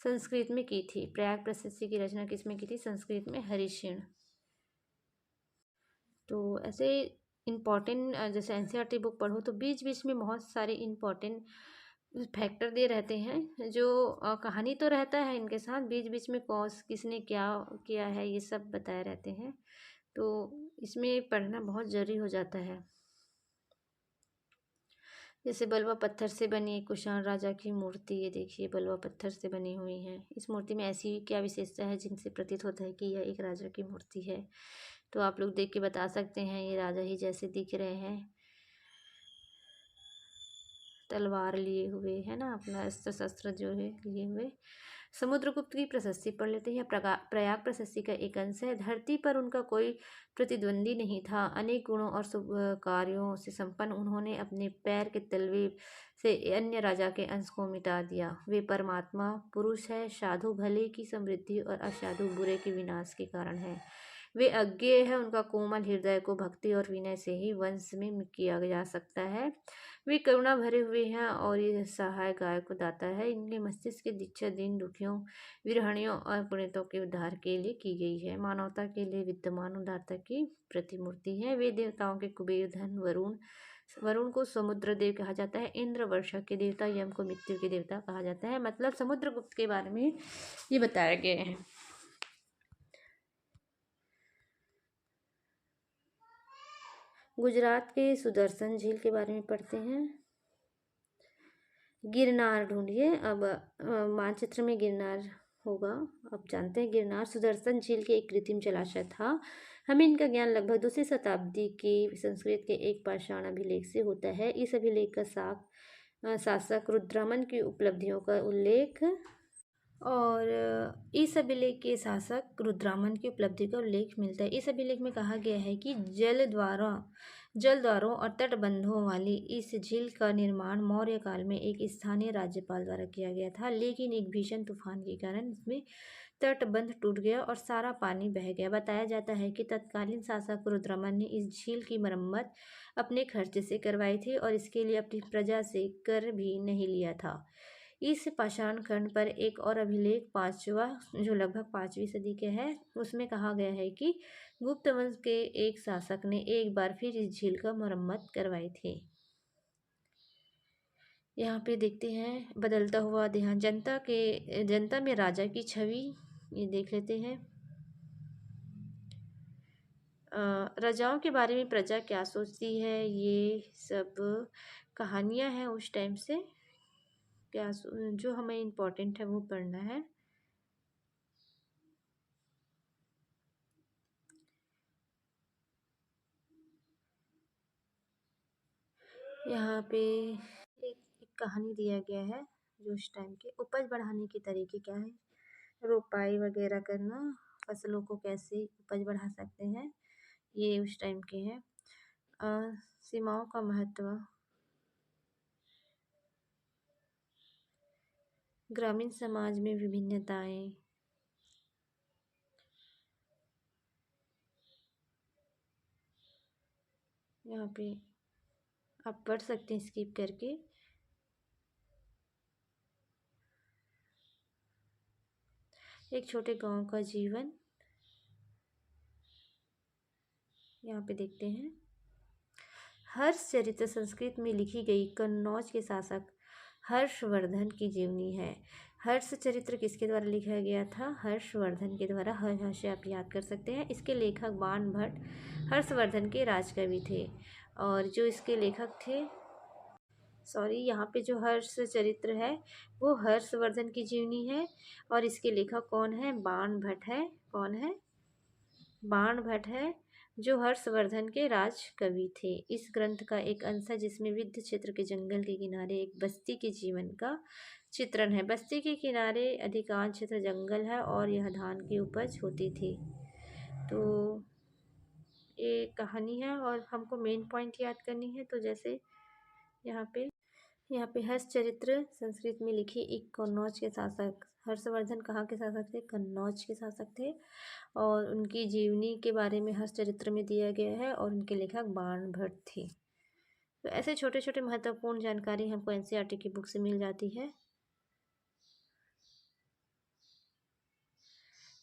संस्कृत में की थी। प्रयाग प्रशस्ति की रचना किसमें की थी? संस्कृत में, हरिसेन। तो ऐसे इम्पॉर्टेंट जैसे एनसीईआरटी बुक पढ़ो तो बीच बीच में बहुत सारे इम्पॉर्टेंट फैक्टर दे रहते हैं, जो कहानी तो रहता है इनके साथ, बीच बीच में कौस किसने क्या किया है ये सब बताए रहते हैं। तो इसमें पढ़ना बहुत ज़रूरी हो जाता है। जैसे बलुआ पत्थर से बनी एक कुषाण राजा की मूर्ति, ये देखिए बलुआ पत्थर से बनी हुई है। इस मूर्ति में ऐसी क्या विशेषता है जिनसे प्रतीत होता है कि यह एक राजा की मूर्ति है? तो आप लोग देख के बता सकते हैं, ये राजा ही जैसे दिख रहे हैं, तलवार लिए हुए है ना, अपना अस्त्र शस्त्र जो है लिए हुए। समुद्रगुप्त की प्रशस्ति पढ़ लेते हैं। प्रयाग प्रशस्ति का एक अंश है। धरती पर उनका कोई प्रतिद्वंदी नहीं था। अनेक गुणों और शुभ कार्यों से संपन्न उन्होंने अपने पैर के तलवे से अन्य राजा के अंश को मिटा दिया। वे परमात्मा पुरुष है, साधु भले की समृद्धि और असाधु बुरे के विनाश के कारण है। वे अज्ञेय है, उनका कोमल हृदय को भक्ति और विनय से ही वंश में किया जा सकता है। वे करुणा भरे हुए हैं और ये सहाय गाय को दाता है। इनके मस्तिष्क की दीक्षा दीन दुखियों, विरहणियों और पीड़ितों के उद्धार के लिए की गई है। मानवता के लिए विद्यमान उदारता की प्रतिमूर्ति है। वे देवताओं के कुबेर, धन, वरुण, वरुण को समुद्र देव कहा जाता है। इंद्र वर्षा के देवता, यम को मृत्यु के देवता कहा जाता है। मतलब समुद्रगुप्त के बारे में ये बताया गया है। गुजरात के सुदर्शन झील के बारे में पढ़ते हैं। गिरनार ढूंढिए अब। मानचित्र में गिरनार होगा। अब जानते हैं गिरनार सुदर्शन झील के एक कृत्रिम जलाशय था। हमें इनका ज्ञान लगभग दूसरी शताब्दी के संस्कृत के एक पाषाण अभिलेख से होता है। इस अभिलेख का शासक रुद्रमन की उपलब्धियों का उल्लेख और इस अभिलेख के शासक रुद्रमन की उपलब्धि का उल्लेख मिलता है। इस अभिलेख में कहा गया है कि जलद्वारों और तटबंधों वाली इस झील का निर्माण मौर्य काल में एक स्थानीय राज्यपाल द्वारा किया गया था, लेकिन एक भीषण तूफान के कारण इसमें तटबंध टूट गया और सारा पानी बह गया। बताया जाता है कि तत्कालीन शासक रुद्रमन ने इस झील की मरम्मत अपने खर्च से करवाई थी और इसके लिए अपनी प्रजा से कर भी नहीं लिया था। इस पाषाण खंड पर एक और अभिलेख पांचवा, जो लगभग 5वीं सदी के है, उसमें कहा गया है कि गुप्त वंश के एक शासक ने एक बार फिर इस झील का मरम्मत करवाई थी। यहाँ पे देखते हैं बदलता हुआ ध्यान, जनता में राजा की छवि, ये देख लेते हैं। राजाओं के बारे में प्रजा क्या सोचती है, ये सब कहानियाँ हैं उस टाइम से, क्या जो हमें इम्पोर्टेंट है वो पढ़ना है। यहाँ पे एक कहानी दिया गया है जो उस टाइम के उपज बढ़ाने के तरीके क्या है, रोपाई वगैरह करना, फसलों को कैसे उपज बढ़ा सकते हैं, ये उस टाइम के हैं। सीमाओं का महत्व, ग्रामीण समाज में विभिन्नताएं, यहाँ पे आप पढ़ सकते हैं स्किप करके। एक छोटे गांव का जीवन, यहाँ पे देखते हैं। हर्ष चरित्र संस्कृत में लिखी गई कन्नौज के शासक हर्षवर्धन की जीवनी है। हर्ष चरित्र किसके द्वारा लिखा गया था? हर्षवर्धन के द्वारा। हर्ष आप याद कर सकते हैं। इसके लेखक बाण भट्ट हर्षवर्धन के राजकवि थे और जो इसके लेखक थे, यहाँ पे जो हर्ष चरित्र है वो हर्षवर्धन की जीवनी है और इसके लेखक कौन है? बाण भट्ट है। कौन है? बाण भट्ट है, जो हर्षवर्धन के राजकवि थे। इस ग्रंथ का एक अंश है जिसमें विद्य क्षेत्र के जंगल के किनारे एक बस्ती के जीवन का चित्रण है। बस्ती के किनारे अधिकांश क्षेत्र जंगल है और यह धान की उपज होती थी। तो ये कहानी है और हमको मेन पॉइंट याद करनी है। तो जैसे यहाँ पे हर्ष चरित्र संस्कृत में लिखी एक कन्नौज के शासक, हर्षवर्धन कहाँ के शासक थे? कन्नौज के शासक थे और उनकी जीवनी के बारे में हर्ष चरित्र में दिया गया है और उनके लेखक बाण भट्ट थे। तो ऐसे छोटे छोटे महत्वपूर्ण जानकारी हमको एनसीईआरटी की बुक से मिल जाती है।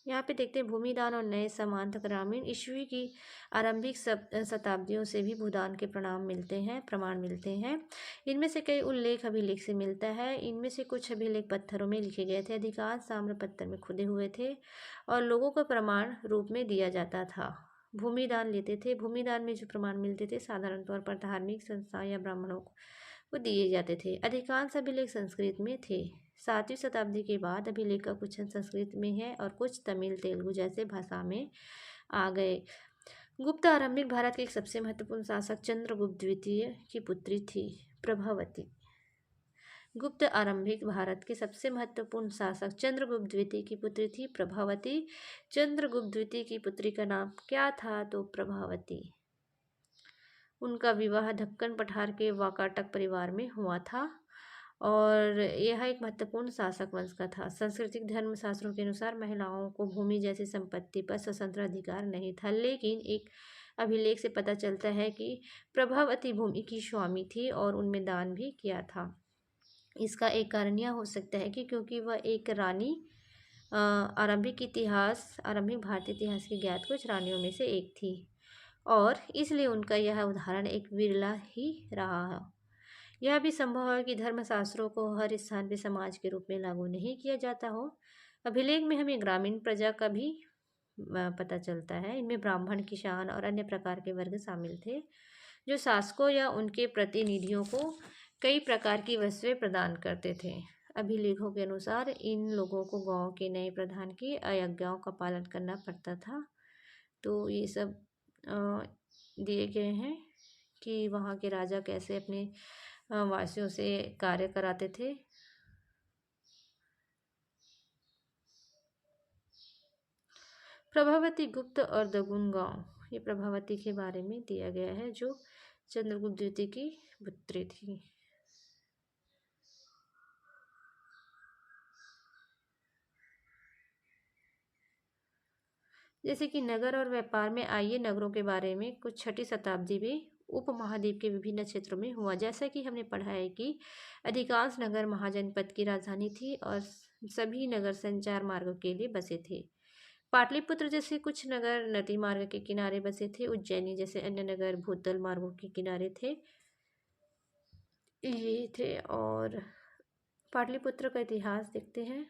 यहाँ पे देखते हैं भूमिदान और नए समांतर ग्रामीण। ईस्वी की आरंभिक शताब्दियों से भी भूदान के प्रमाण मिलते हैं। इनमें से कई उल्लेख अभिलेख से मिलता है। इनमें से कुछ अभिलेख पत्थरों में लिखे गए थे, अधिकांश ताम्र पत्थर में खुदे हुए थे और लोगों को प्रमाण रूप में दिया जाता था। भूमिदान लेते थे। भूमिदान में जो प्रमाण मिलते थे साधारण तौर पर धार्मिक संस्था या ब्राह्मणों वो दिए जाते थे। अधिकांश अभिलेख संस्कृत में थे। 7वीं शताब्दी के बाद अभिलेख का कुछ अंश संस्कृत में है और कुछ तमिल, तेलुगु जैसे भाषा में आ गए। गुप्त आरंभिक भारत के एक सबसे महत्वपूर्ण शासक चंद्रगुप्त द्वितीय की पुत्री थी प्रभावती। गुप्त आरंभिक भारत के सबसे महत्वपूर्ण शासक चंद्रगुप्त द्वितीय की पुत्री थी प्रभावती। चंद्रगुप्त द्वितीय की पुत्री का नाम क्या था? तो प्रभावती। उनका विवाह दक्कन पठार के वाकाटक परिवार में हुआ था और यह एक महत्वपूर्ण शासक वंश का था। सांस्कृतिक धर्म शास्त्रों के अनुसार महिलाओं को भूमि जैसी संपत्ति पर स्वतंत्र अधिकार नहीं था, लेकिन एक अभिलेख से पता चलता है कि प्रभावती भूमि की स्वामी थी और उनमें दान भी किया था। इसका एक कारण यह हो सकता है कि क्योंकि वह एक रानी आरंभिक भारतीय इतिहास की ज्ञात कुछ रानियों में से एक थी और इसलिए उनका यह उदाहरण एक विरला ही रहा है। यह भी संभव है कि धर्मशास्त्रों को हर स्थान पर समाज के रूप में लागू नहीं किया जाता हो। अभिलेख में हमें ग्रामीण प्रजा का भी पता चलता है। इनमें ब्राह्मण, किसान और अन्य प्रकार के वर्ग शामिल थे जो शासकों या उनके प्रतिनिधियों को कई प्रकार की वस्तुएं प्रदान करते थे। अभिलेखों के अनुसार इन लोगों को गांव के नए प्रधान की आज्ञाओं का पालन करना पड़ता था। तो ये सब दिए गए हैं कि वहाँ के राजा कैसे अपने वासियों से कार्य कराते थे। प्रभावती गुप्त और दगुन गांव, ये प्रभावती के बारे में दिया गया है जो चंद्रगुप्त द्वितीय की पुत्री थी। जैसे कि नगर और व्यापार में, आइए नगरों के बारे में कुछ 6ठी शताब्दी में उपमहाद्वीप के विभिन्न क्षेत्रों में हुआ। जैसा कि हमने पढ़ा है कि अधिकांश नगर महाजनपद की राजधानी थी और सभी नगर संचार मार्गों के लिए बसे थे। पाटलिपुत्र जैसे कुछ नगर नदी मार्ग के किनारे बसे थे। उज्जैनी जैसे अन्य नगर भूतल मार्गों के किनारे थे। ये थे और पाटलिपुत्र का इतिहास देखते हैं।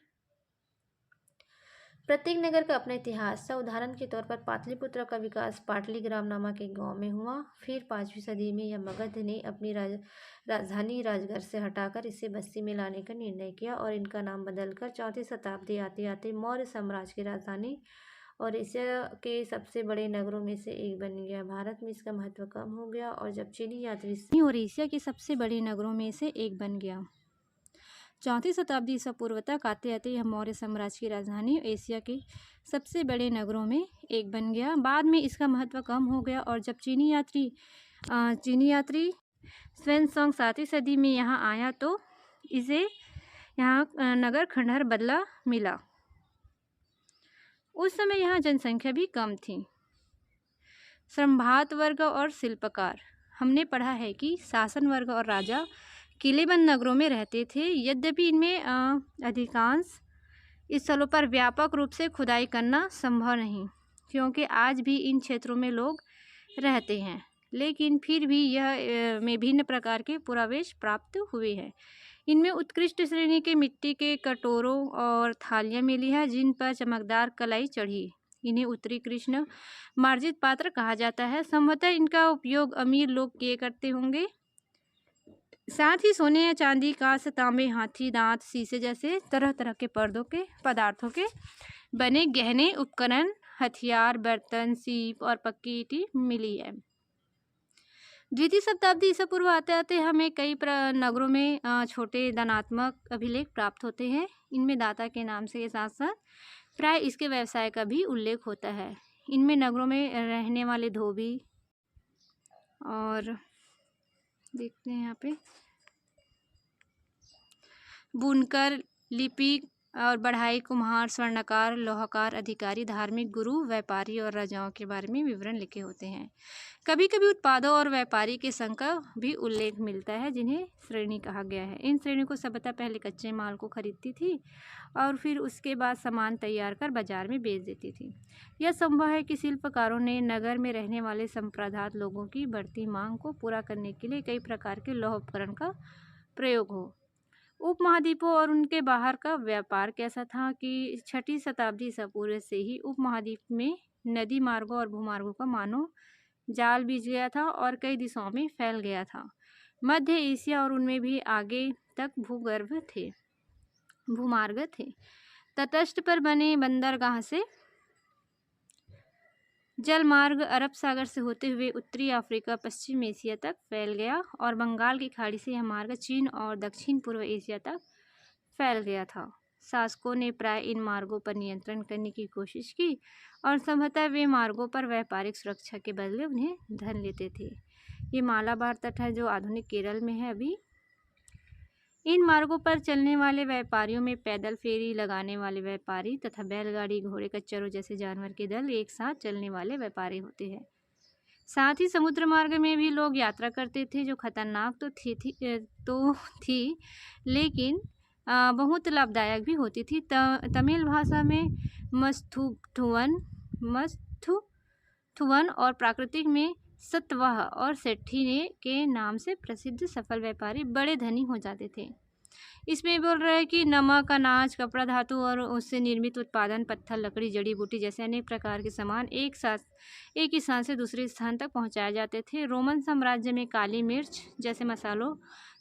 प्रत्येक नगर का अपना इतिहास था। उदाहरण के तौर पर पाटलिपुत्र का विकास पाटलीग्राम नामक एक गांव में हुआ। फिर 5वीं सदी में यह मगध ने अपनी राजधानी राजगढ़ से हटाकर इसे बस्ती में लाने का निर्णय किया और इनका नाम बदलकर 4वीं शताब्दी आते आते मौर्य साम्राज्य की राजधानी और एशिया के सबसे बड़े नगरों में से एक बन गया। भारत में इसका महत्व कम हो गया और जब चीनी यात्री और एशिया के सबसे बड़े नगरों में से एक बन गया। 4वीं शताब्दी ईसा पूर्व तक आते आते यह मौर्य साम्राज्य की राजधानी एशिया के सबसे बड़े नगरों में एक बन गया। बाद में इसका महत्व कम हो गया और जब चीनी यात्री ज़्वेनसोंग 7वीं सदी में यहाँ आया तो इसे यहाँ नगर खंडहर बदला मिला। उस समय यहाँ जनसंख्या भी कम थी। संभ्रांत वर्ग और शिल्पकार, हमने पढ़ा है कि शासन वर्ग और राजा किलेबंद नगरों में रहते थे। यद्यपि इनमें अधिकांश स्थलों पर व्यापक रूप से खुदाई करना संभव नहीं, क्योंकि आज भी इन क्षेत्रों में लोग रहते हैं, लेकिन फिर भी यह में भिन्न प्रकार के पुरावेश प्राप्त हुए हैं। इनमें उत्कृष्ट श्रेणी के मिट्टी के कटोरों और थालियाँ मिली हैं जिन पर चमकदार कलाई चढ़ी। इन्हें उत्तरी कृष्ण मार्जित पात्र कहा जाता है। संभवतः इनका उपयोग अमीर लोग किए करते होंगे। साथ ही सोने या चांदी, कांस्य, तांबे, हाथी दांत, शीशे जैसे तरह तरह के पदार्थों के बने गहने, उपकरण, हथियार, बर्तन, सीप और पक्की ईंटें मिली है। द्वितीय शताब्दी ईसा पूर्व आते आते हमें कई नगरों में छोटे दानात्मक अभिलेख प्राप्त होते हैं। इनमें दाता के नाम से साथ साथ प्राय इसके व्यवसाय का भी उल्लेख होता है। इनमें नगरों में रहने वाले धोबी और देखते हैं यहाँ पे बुनकर, लिपिक और बढ़ाई, कुम्हार, स्वर्णकार, लोहाकार, अधिकारी, धार्मिक गुरु, व्यापारी और राजाओं के बारे में विवरण लिखे होते हैं। कभी कभी उत्पादों और व्यापारी के संघ का भी उल्लेख मिलता है जिन्हें श्रेणी कहा गया है। इन श्रेणियों को सभ्यता पहले कच्चे माल को खरीदती थी और फिर उसके बाद सामान तैयार कर बाजार में बेच देती थी। यह संभव है कि शिल्पकारों ने नगर में रहने वाले संप्रदाय लोगों की बढ़ती मांग को पूरा करने के लिए कई प्रकार के लौह उपकरण का प्रयोग हो। उपमहाद्वीपों और उनके बाहर का व्यापार कैसा था कि 6ठी शताब्दी ईसा पूर्व से ही उपमहाद्वीप में नदी मार्गों और भूमार्गों का मानो जाल बिछ गया था और कई दिशाओं में फैल गया था। मध्य एशिया और उनमें भी आगे तक भूमार्ग थे। तटस्थ पर बने बंदरगाह से जल मार्ग अरब सागर से होते हुए उत्तरी अफ्रीका, पश्चिम एशिया तक फैल गया और बंगाल की खाड़ी से यह मार्ग चीन और दक्षिण पूर्व एशिया तक फैल गया था। शासकों ने प्राय इन मार्गों पर नियंत्रण करने की कोशिश की और संभवतः वे मार्गों पर व्यापारिक सुरक्षा के बदले उन्हें धन लेते थे। ये मालाबार तट है जो आधुनिक केरल में है अभी। इन मार्गों पर चलने वाले व्यापारियों में पैदल फेरी लगाने वाले व्यापारी तथा बैलगाड़ी, घोड़े, खच्चरों जैसे जानवर के दल एक साथ चलने वाले व्यापारी होते हैं। साथ ही समुद्र मार्ग में भी लोग यात्रा करते थे, जो खतरनाक तो थी लेकिन बहुत लाभदायक भी होती थी। तमिल भाषा में मस्थुथुवन और प्राकृतिक में सतवाह और सेठी के नाम से प्रसिद्ध सफल व्यापारी बड़े धनी हो जाते थे। इसमें बोल रहा है कि नमक, अनाज, कपड़ा, धातु और उससे निर्मित उत्पादन, पत्थर, लकड़ी, जड़ी बूटी जैसे अनेक प्रकार के सामान एक ही स्थान से दूसरे स्थान तक पहुंचाए जाते थे। रोमन साम्राज्य में काली मिर्च जैसे मसालों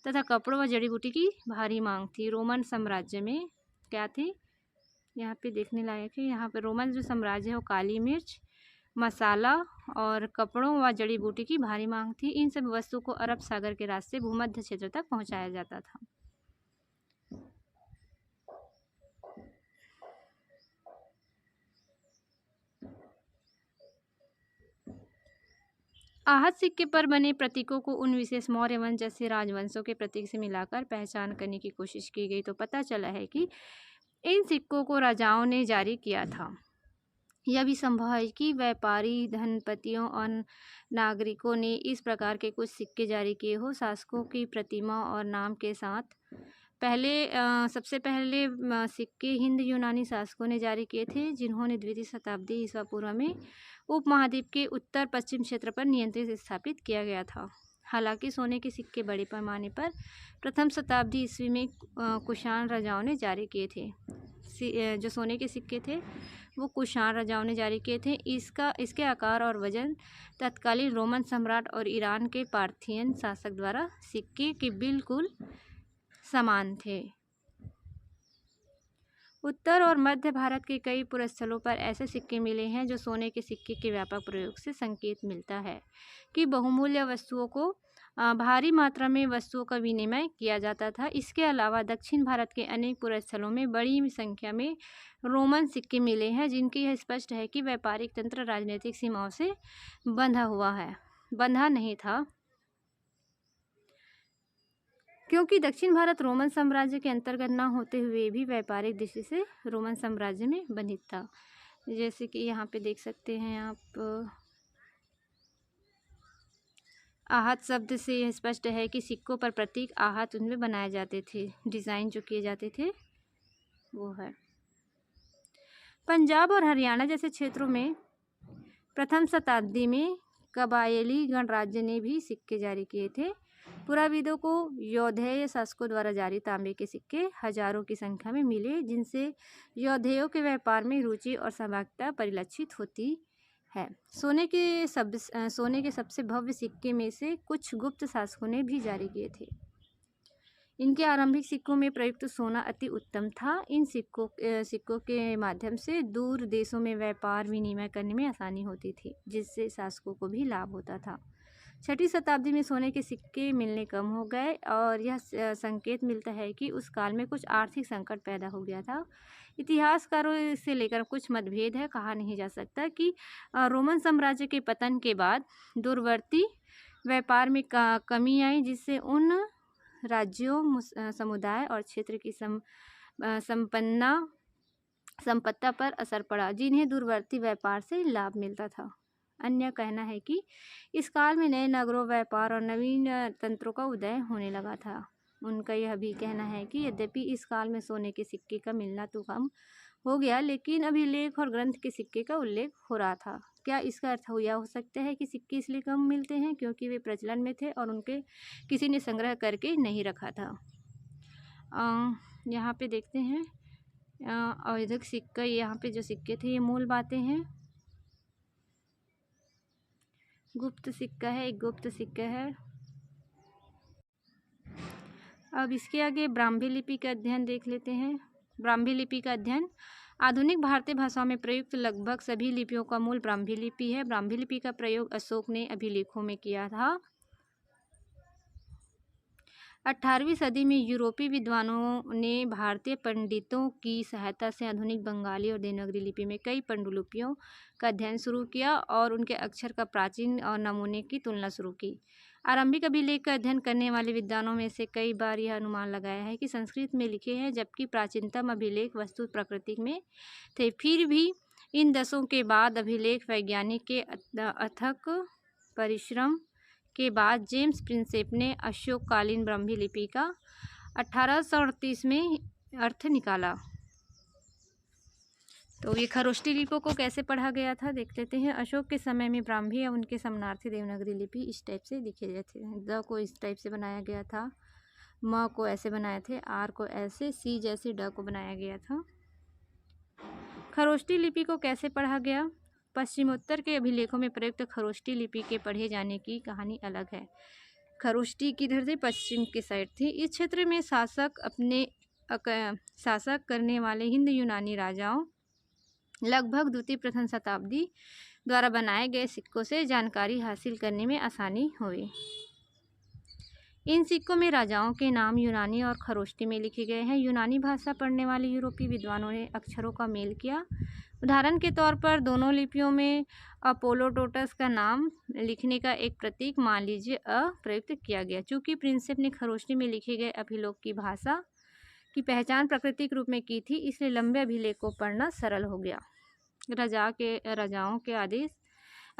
तथा कपड़ों व जड़ी बूटी की भारी मांग थी। रोमन साम्राज्य में क्या थी, यहाँ पे देखने लायक है। यहाँ पे रोमन जो साम्राज्य है वो काली मिर्च, मसाला और कपड़ों व जड़ी बूटी की भारी मांग थी। इन सब वस्तु को अरब सागर के रास्ते भूमध्य क्षेत्र तक पहुंचाया जाता था। आहत सिक्के पर बने प्रतीकों को उन विशेष मौर्य वंश जैसे राजवंशों के प्रतीक से मिलाकर पहचान करने की कोशिश की गई तो पता चला है कि इन सिक्कों को राजाओं ने जारी किया था। यह भी संभव है कि व्यापारी, धनपतियों और नागरिकों ने इस प्रकार के कुछ सिक्के जारी किए हो। शासकों की प्रतिमा और नाम के साथ सबसे पहले सिक्के हिंद यूनानी शासकों ने जारी किए थे, जिन्होंने द्वितीय शताब्दी ईसा पूर्व में उपमहाद्वीप के उत्तर पश्चिम क्षेत्र पर नियंत्रण स्थापित किया गया था। हालांकि सोने के सिक्के बड़े पैमाने पर प्रथम शताब्दी ईस्वी में कुषाण राजाओं ने जारी किए थे। जो सोने के सिक्के थे वो कुषाण राजाओं ने जारी किए थे। इसके आकार और वजन तत्कालीन रोमन सम्राट और ईरान के पार्थियन शासक द्वारा सिक्के के बिल्कुल समान थे। उत्तर और मध्य भारत के कई पुरस्थलों पर ऐसे सिक्के मिले हैं जो सोने के सिक्के के व्यापक प्रयोग से संकेत मिलता है कि बहुमूल्य वस्तुओं को भारी मात्रा में वस्तुओं का विनिमय किया जाता था। इसके अलावा दक्षिण भारत के अनेक पुरस्थलों में बड़ी संख्या में रोमन सिक्के मिले हैं, जिनके यह स्पष्ट है कि व्यापारिक तंत्र राजनीतिक सीमाओं से बंधा नहीं था, क्योंकि दक्षिण भारत रोमन साम्राज्य के अंतर्गत न होते हुए भी व्यापारिक दृष्टि से रोमन साम्राज्य में बंधित था। जैसे कि यहाँ पे देख सकते हैं आप, आहत शब्द से यह स्पष्ट है कि सिक्कों पर प्रतीक आहत उनमें बनाए जाते थे, डिज़ाइन जो किए जाते थे वो है। पंजाब और हरियाणा जैसे क्षेत्रों में प्रथम शताब्दी में कबायली गणराज्य ने भी सिक्के जारी किए थे। पुराविदों को यौधेय शासकों द्वारा जारी तांबे के सिक्के हजारों की संख्या में मिले, जिनसे यौधेयों के व्यापार में रुचि और सहभागिता परिलक्षित होती है। सोने के सबसे भव्य सिक्के में से कुछ गुप्त शासकों ने भी जारी किए थे। इनके आरंभिक सिक्कों में प्रयुक्त सोना अति उत्तम था। इन सिक्कों के माध्यम से दूर देशों में व्यापार विनिमय करने में आसानी होती थी, जिससे शासकों को भी लाभ होता था। छठी शताब्दी में सोने के सिक्के मिलने कम हो गए और यह संकेत मिलता है कि उस काल में कुछ आर्थिक संकट पैदा हो गया था। इतिहासकारों से लेकर कुछ मतभेद है। कहा नहीं जा सकता कि रोमन साम्राज्य के पतन के बाद दूरवर्ती व्यापार में कमी आई, जिससे उन राज्यों, समुदाय और क्षेत्र की संपत्ता पर असर पड़ा जिन्हें दूरवर्ती व्यापार से लाभ मिलता था। अन्य कहना है कि इस काल में नए नगरों, व्यापार और नवीन तंत्रों का उदय होने लगा था। उनका यह भी कहना है कि यद्यपि इस काल में सोने के सिक्के का मिलना तो कम हो गया, लेकिन अभिलेख और ग्रंथ के सिक्के का उल्लेख हो रहा था। क्या इसका अर्थ यह हो सकता है कि सिक्के इसलिए कम मिलते हैं क्योंकि वे प्रचलन में थे और उनके किसी ने संग्रह करके नहीं रखा था। यहाँ पे देखते हैं अवैधिक सिक्का। यहाँ पे जो सिक्के थे ये मूल बातें हैं। गुप्त सिक्का है, एक गुप्त सिक्का है। अब इसके आगे ब्राह्मी लिपि का अध्ययन देख लेते हैं। ब्राह्मी लिपि का अध्ययन। आधुनिक भारतीय भाषाओं में प्रयुक्त लगभग सभी लिपियों का मूल ब्राह्मी लिपि है। ब्राह्मी लिपि का प्रयोग अशोक ने अभिलेखों में किया था। 18वीं सदी में यूरोपीय विद्वानों ने भारतीय पंडितों की सहायता से आधुनिक बंगाली और देवनागरी लिपि में कई पांडुलिपियों का अध्ययन शुरू किया और उनके अक्षर का प्राचीन और नमूने की तुलना शुरू की। आरंभिक अभिलेख का अध्ययन करने वाले विद्वानों में से कई बार यह अनुमान लगाया है कि संस्कृत में लिखे हैं, जबकि प्राचीनतम अभिलेख वस्तु प्राकृतिक में थे। फिर भी इन दशकों के बाद अभिलेख वैज्ञानिक के अथक परिश्रम के बाद जेम्स प्रिंसेप ने अशोककालीन ब्राह्मी लिपि का 1838 में अर्थ निकाला। तो ये खरोष्टी लिपियों को कैसे पढ़ा गया था देख लेते हैं। अशोक के समय में ब्राह्मी या उनके समानार्थी देवनागरी लिपि इस टाइप से लिखे गए थे। द को इस टाइप से बनाया गया था, म को ऐसे बनाए थे, आर को ऐसे, सी जैसे ड को बनाया गया था। खरोष्टी लिपि को कैसे पढ़ा गया? पश्चिमोत्तर के अभिलेखों में प्रयुक्त खरोष्टी लिपि के पढ़े जाने की कहानी अलग है। खरोष्टी किधर से? पश्चिम की साइड थी। इस क्षेत्र में शासक करने वाले हिंद यूनानी राजाओं लगभग द्वितीय प्रथम शताब्दी द्वारा बनाए गए सिक्कों से जानकारी हासिल करने में आसानी हुई। इन सिक्कों में राजाओं के नाम यूनानी और खरोष्टी में लिखे गए हैं। यूनानी भाषा पढ़ने वाले यूरोपीय विद्वानों ने अक्षरों का मेल किया। उदाहरण के तौर पर दोनों लिपियों में अपोलोडोटस का नाम लिखने का एक प्रतीक मान लीजिए अ प्रयुक्त किया गया। चूंकि प्रिंसेप ने खरोष्टी में लिखे गए अभिलेख की भाषा की पहचान प्राकृतिक रूप में की थी, इसलिए लंबे अभिलेख को पढ़ना सरल हो गया। राजाओं के आदेश।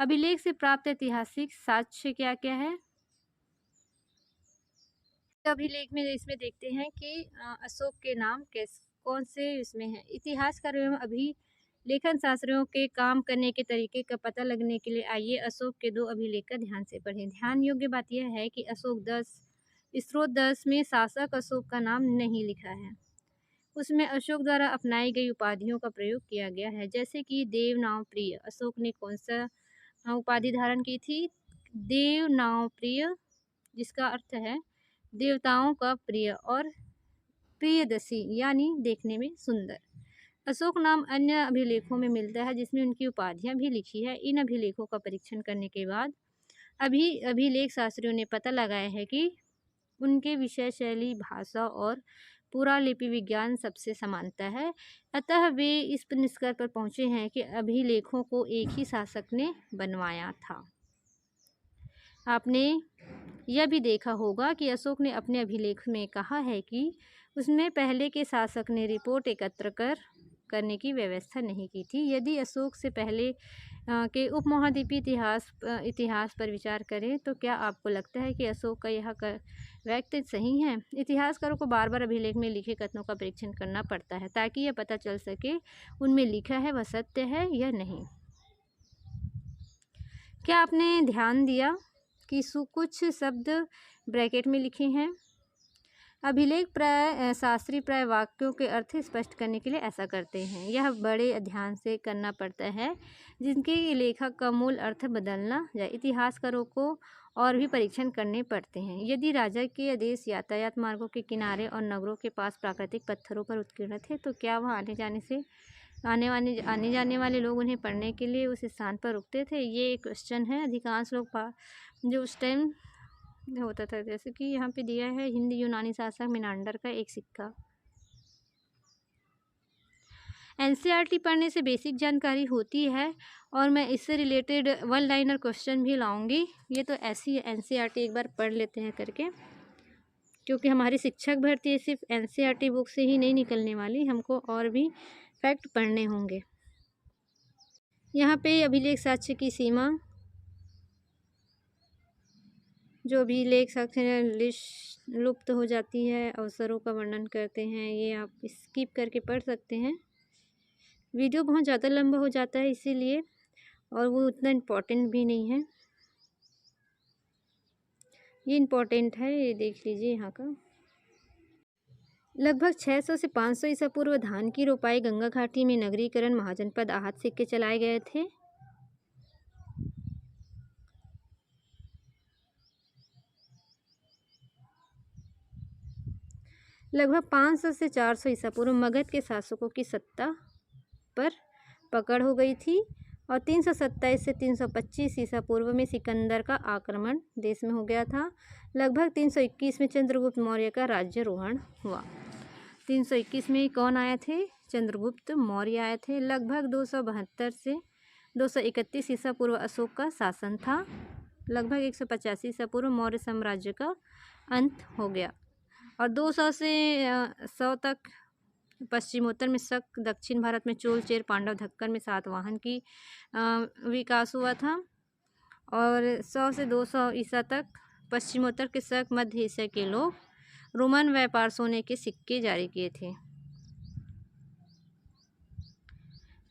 अभिलेख से प्राप्त ऐतिहासिक साक्ष्य क्या क्या है? अभिलेख में इसमें देखते हैं कि अशोक के नाम कौन से इसमें है। इतिहासकारों एवं अभिलेखन शास्त्रियों के काम करने के तरीके का पता लगने के लिए आइए अशोक के 2 अभिलेख का ध्यान से पढ़ें। ध्यान योग्य बात यह है कि स्रोत 10 में शासक अशोक का नाम नहीं लिखा है। उसमें अशोक द्वारा अपनाई गई उपाधियों का प्रयोग किया गया है, जैसे कि देवनाम प्रिय। अशोक ने कौन सा उपाधि धारण की थी? देवनाम प्रिय, जिसका अर्थ है देवताओं का प्रिय और प्रियदर्शी यानी देखने में सुंदर। अशोक नाम अन्य अभिलेखों में मिलता है जिसमें उनकी उपाधियां भी लिखी है। इन अभिलेखों का परीक्षण करने के बाद अभिलेख शास्त्रियों ने पता लगाया है कि उनके विषय शैली, भाषा और पुरालिपि विज्ञान सबसे समानता है। अतः वे इस निष्कर्ष पर पहुंचे हैं कि अभिलेखों को एक ही शासक ने बनवाया था। आपने यह भी देखा होगा कि अशोक ने अपने अभिलेख में कहा है कि उसमें पहले के शासक ने रिपोर्ट एकत्र करने की व्यवस्था नहीं की थी। यदि अशोक से पहले के उपमहाद्वीपीय इतिहास पर विचार करें तो क्या आपको लगता है कि अशोक का यह व्यक्ति सही है? इतिहासकारों को बार बार अभिलेख में लिखे कथनों का परीक्षण करना पड़ता है ताकि यह पता चल सके उनमें लिखा है वह सत्य है या नहीं। क्या आपने ध्यान दिया कि कुछ शब्द ब्रैकेट में लिखे हैं? अभिलेख शास्त्री प्राय वाक्यों के अर्थ स्पष्ट करने के लिए ऐसा करते हैं। यह बड़े ध्यान से करना पड़ता है जिनके लेखक का मूल अर्थ बदलना जाए। इतिहासकारों को और भी परीक्षण करने पड़ते हैं। यदि राजा के आदेश यातायात मार्गों के किनारे और नगरों के पास प्राकृतिक पत्थरों पर उत्कीर्ण थे तो क्या वह आने जाने वाले लोग उन्हें पढ़ने के लिए उस स्थान पर रुकते थे? ये एक क्वेश्चन है। अधिकांश लोग जो उस टाइम होता था, जैसे कि यहाँ पे दिया है हिंद यूनानी शासक मिनांडर का एक सिक्का। एनसीईआरटी पढ़ने से बेसिक जानकारी होती है और मैं इससे रिलेटेड 1 लाइनर क्वेश्चन भी लाऊंगी। ये तो ऐसी एनसीईआरटी एक बार पढ़ लेते हैं करके, क्योंकि हमारी शिक्षक भर्ती सिर्फ एनसीईआरटी बुक से ही नहीं निकलने वाली, हमको और भी फैक्ट पढ़ने होंगे। यहाँ पे अभिलेख साक्ष्य की सीमा, जो अभिलेख साक्ष्य लुप्त हो जाती है, अवसरों का वर्णन करते हैं, ये आप स्किप करके पढ़ सकते हैं। वीडियो बहुत ज़्यादा लंबा हो जाता है इसीलिए, और वो उतना इम्पोर्टेंट भी नहीं है। ये इम्पोर्टेंट है, ये देख लीजिए यहाँ का। लगभग 600 से 500 ईसा पूर्व धान की रोपाई गंगा घाटी में नगरीकरण महाजनपद आहत सिक्के चलाए गए थे। लगभग 500 से 400 ईसा पूर्व मगध के शासकों की सत्ता पर पकड़ हो गई थी और 327 से 325 ईसा पूर्व में सिकंदर का आक्रमण देश में हो गया था। लगभग 321 में चंद्रगुप्त मौर्य का राज्यारोहण हुआ। 321 में कौन आए थे? चंद्रगुप्त मौर्य आए थे। लगभग 272 से 231 ईसा पूर्व अशोक का शासन था। लगभग 185 ईसा पूर्व मौर्य साम्राज्य का अंत हो गया और 200 से 100 तक पश्चिमोत्तर में शक, दक्षिण भारत में चोल, चेर, पांडव, दक्कन में सातवाहन की विकास हुआ था और 100 से 200 ईसा तक पश्चिमोत्तर के शक, मध्य एशिया के लोग रोमन व्यापार सोने के सिक्के जारी किए थे।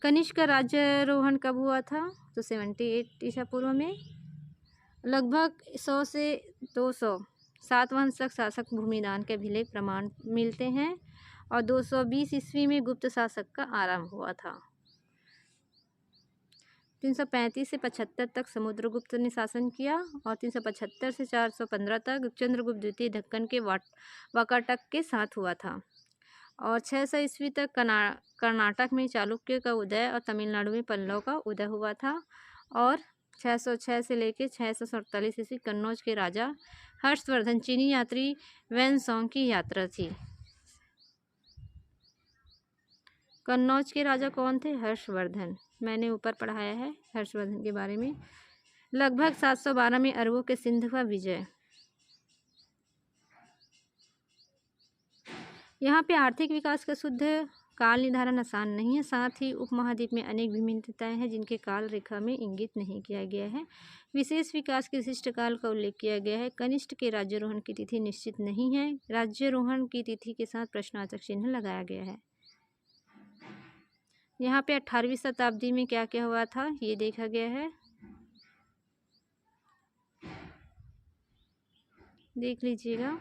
कनिष्क का राज्यारोहण कब हुआ था? तो 78 ईसा पूर्व में। लगभग 100 से 200 सातवाहन शक शासक भूमिदान के अभिलेख प्रमाण मिलते हैं और 220 ईस्वी में गुप्त शासक का आरंभ हुआ था। 335 से 75 तक समुद्रगुप्त ने शासन किया और 375 से 415 तक चंद्रगुप्त द्वितीय दक्कन के वाकाटक के साथ हुआ था और 600 ईस्वी तक कर्नाटक में चालुक्य का उदय और तमिलनाडु में पल्लव का उदय हुआ था और 606 से लेकर 647 ईस्वी कन्नौज के राजा हर्षवर्धन चीनी यात्री वैनसोंग की यात्रा थी। कन्नौज के राजा कौन थे? हर्षवर्धन। मैंने ऊपर पढ़ाया है हर्षवर्धन के बारे में। लगभग 712 में अरबों के सिंध का विजय। यहाँ पे आर्थिक विकास का शुद्ध काल निर्धारण आसान नहीं है, साथ ही उपमहाद्वीप में अनेक विभिन्नताएं हैं जिनके काल रेखा में इंगित नहीं किया गया है। विशेष विकास के विशिष्ट काल का उल्लेख किया गया है। कनिष्क के राज्यारोहण की तिथि निश्चित नहीं है। राज्यारोहण की तिथि के साथ प्रश्नवाचक चिन्ह लगाया गया है। यहाँ पे 18वीं शताब्दी में क्या क्या हुआ था ये देखा गया है, देख लीजिएगा।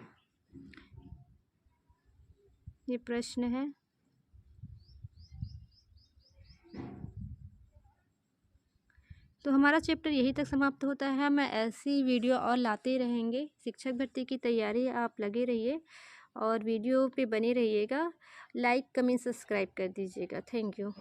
ये प्रश्न है। तो हमारा चैप्टर यहीं तक समाप्त होता है। मैं ऐसी वीडियो और लाते रहेंगे। शिक्षक भर्ती की तैयारी आप लगे रहिए और वीडियो पे बने रहिएगा। लाइक, कमेंट, सब्सक्राइब कर दीजिएगा। Thank you.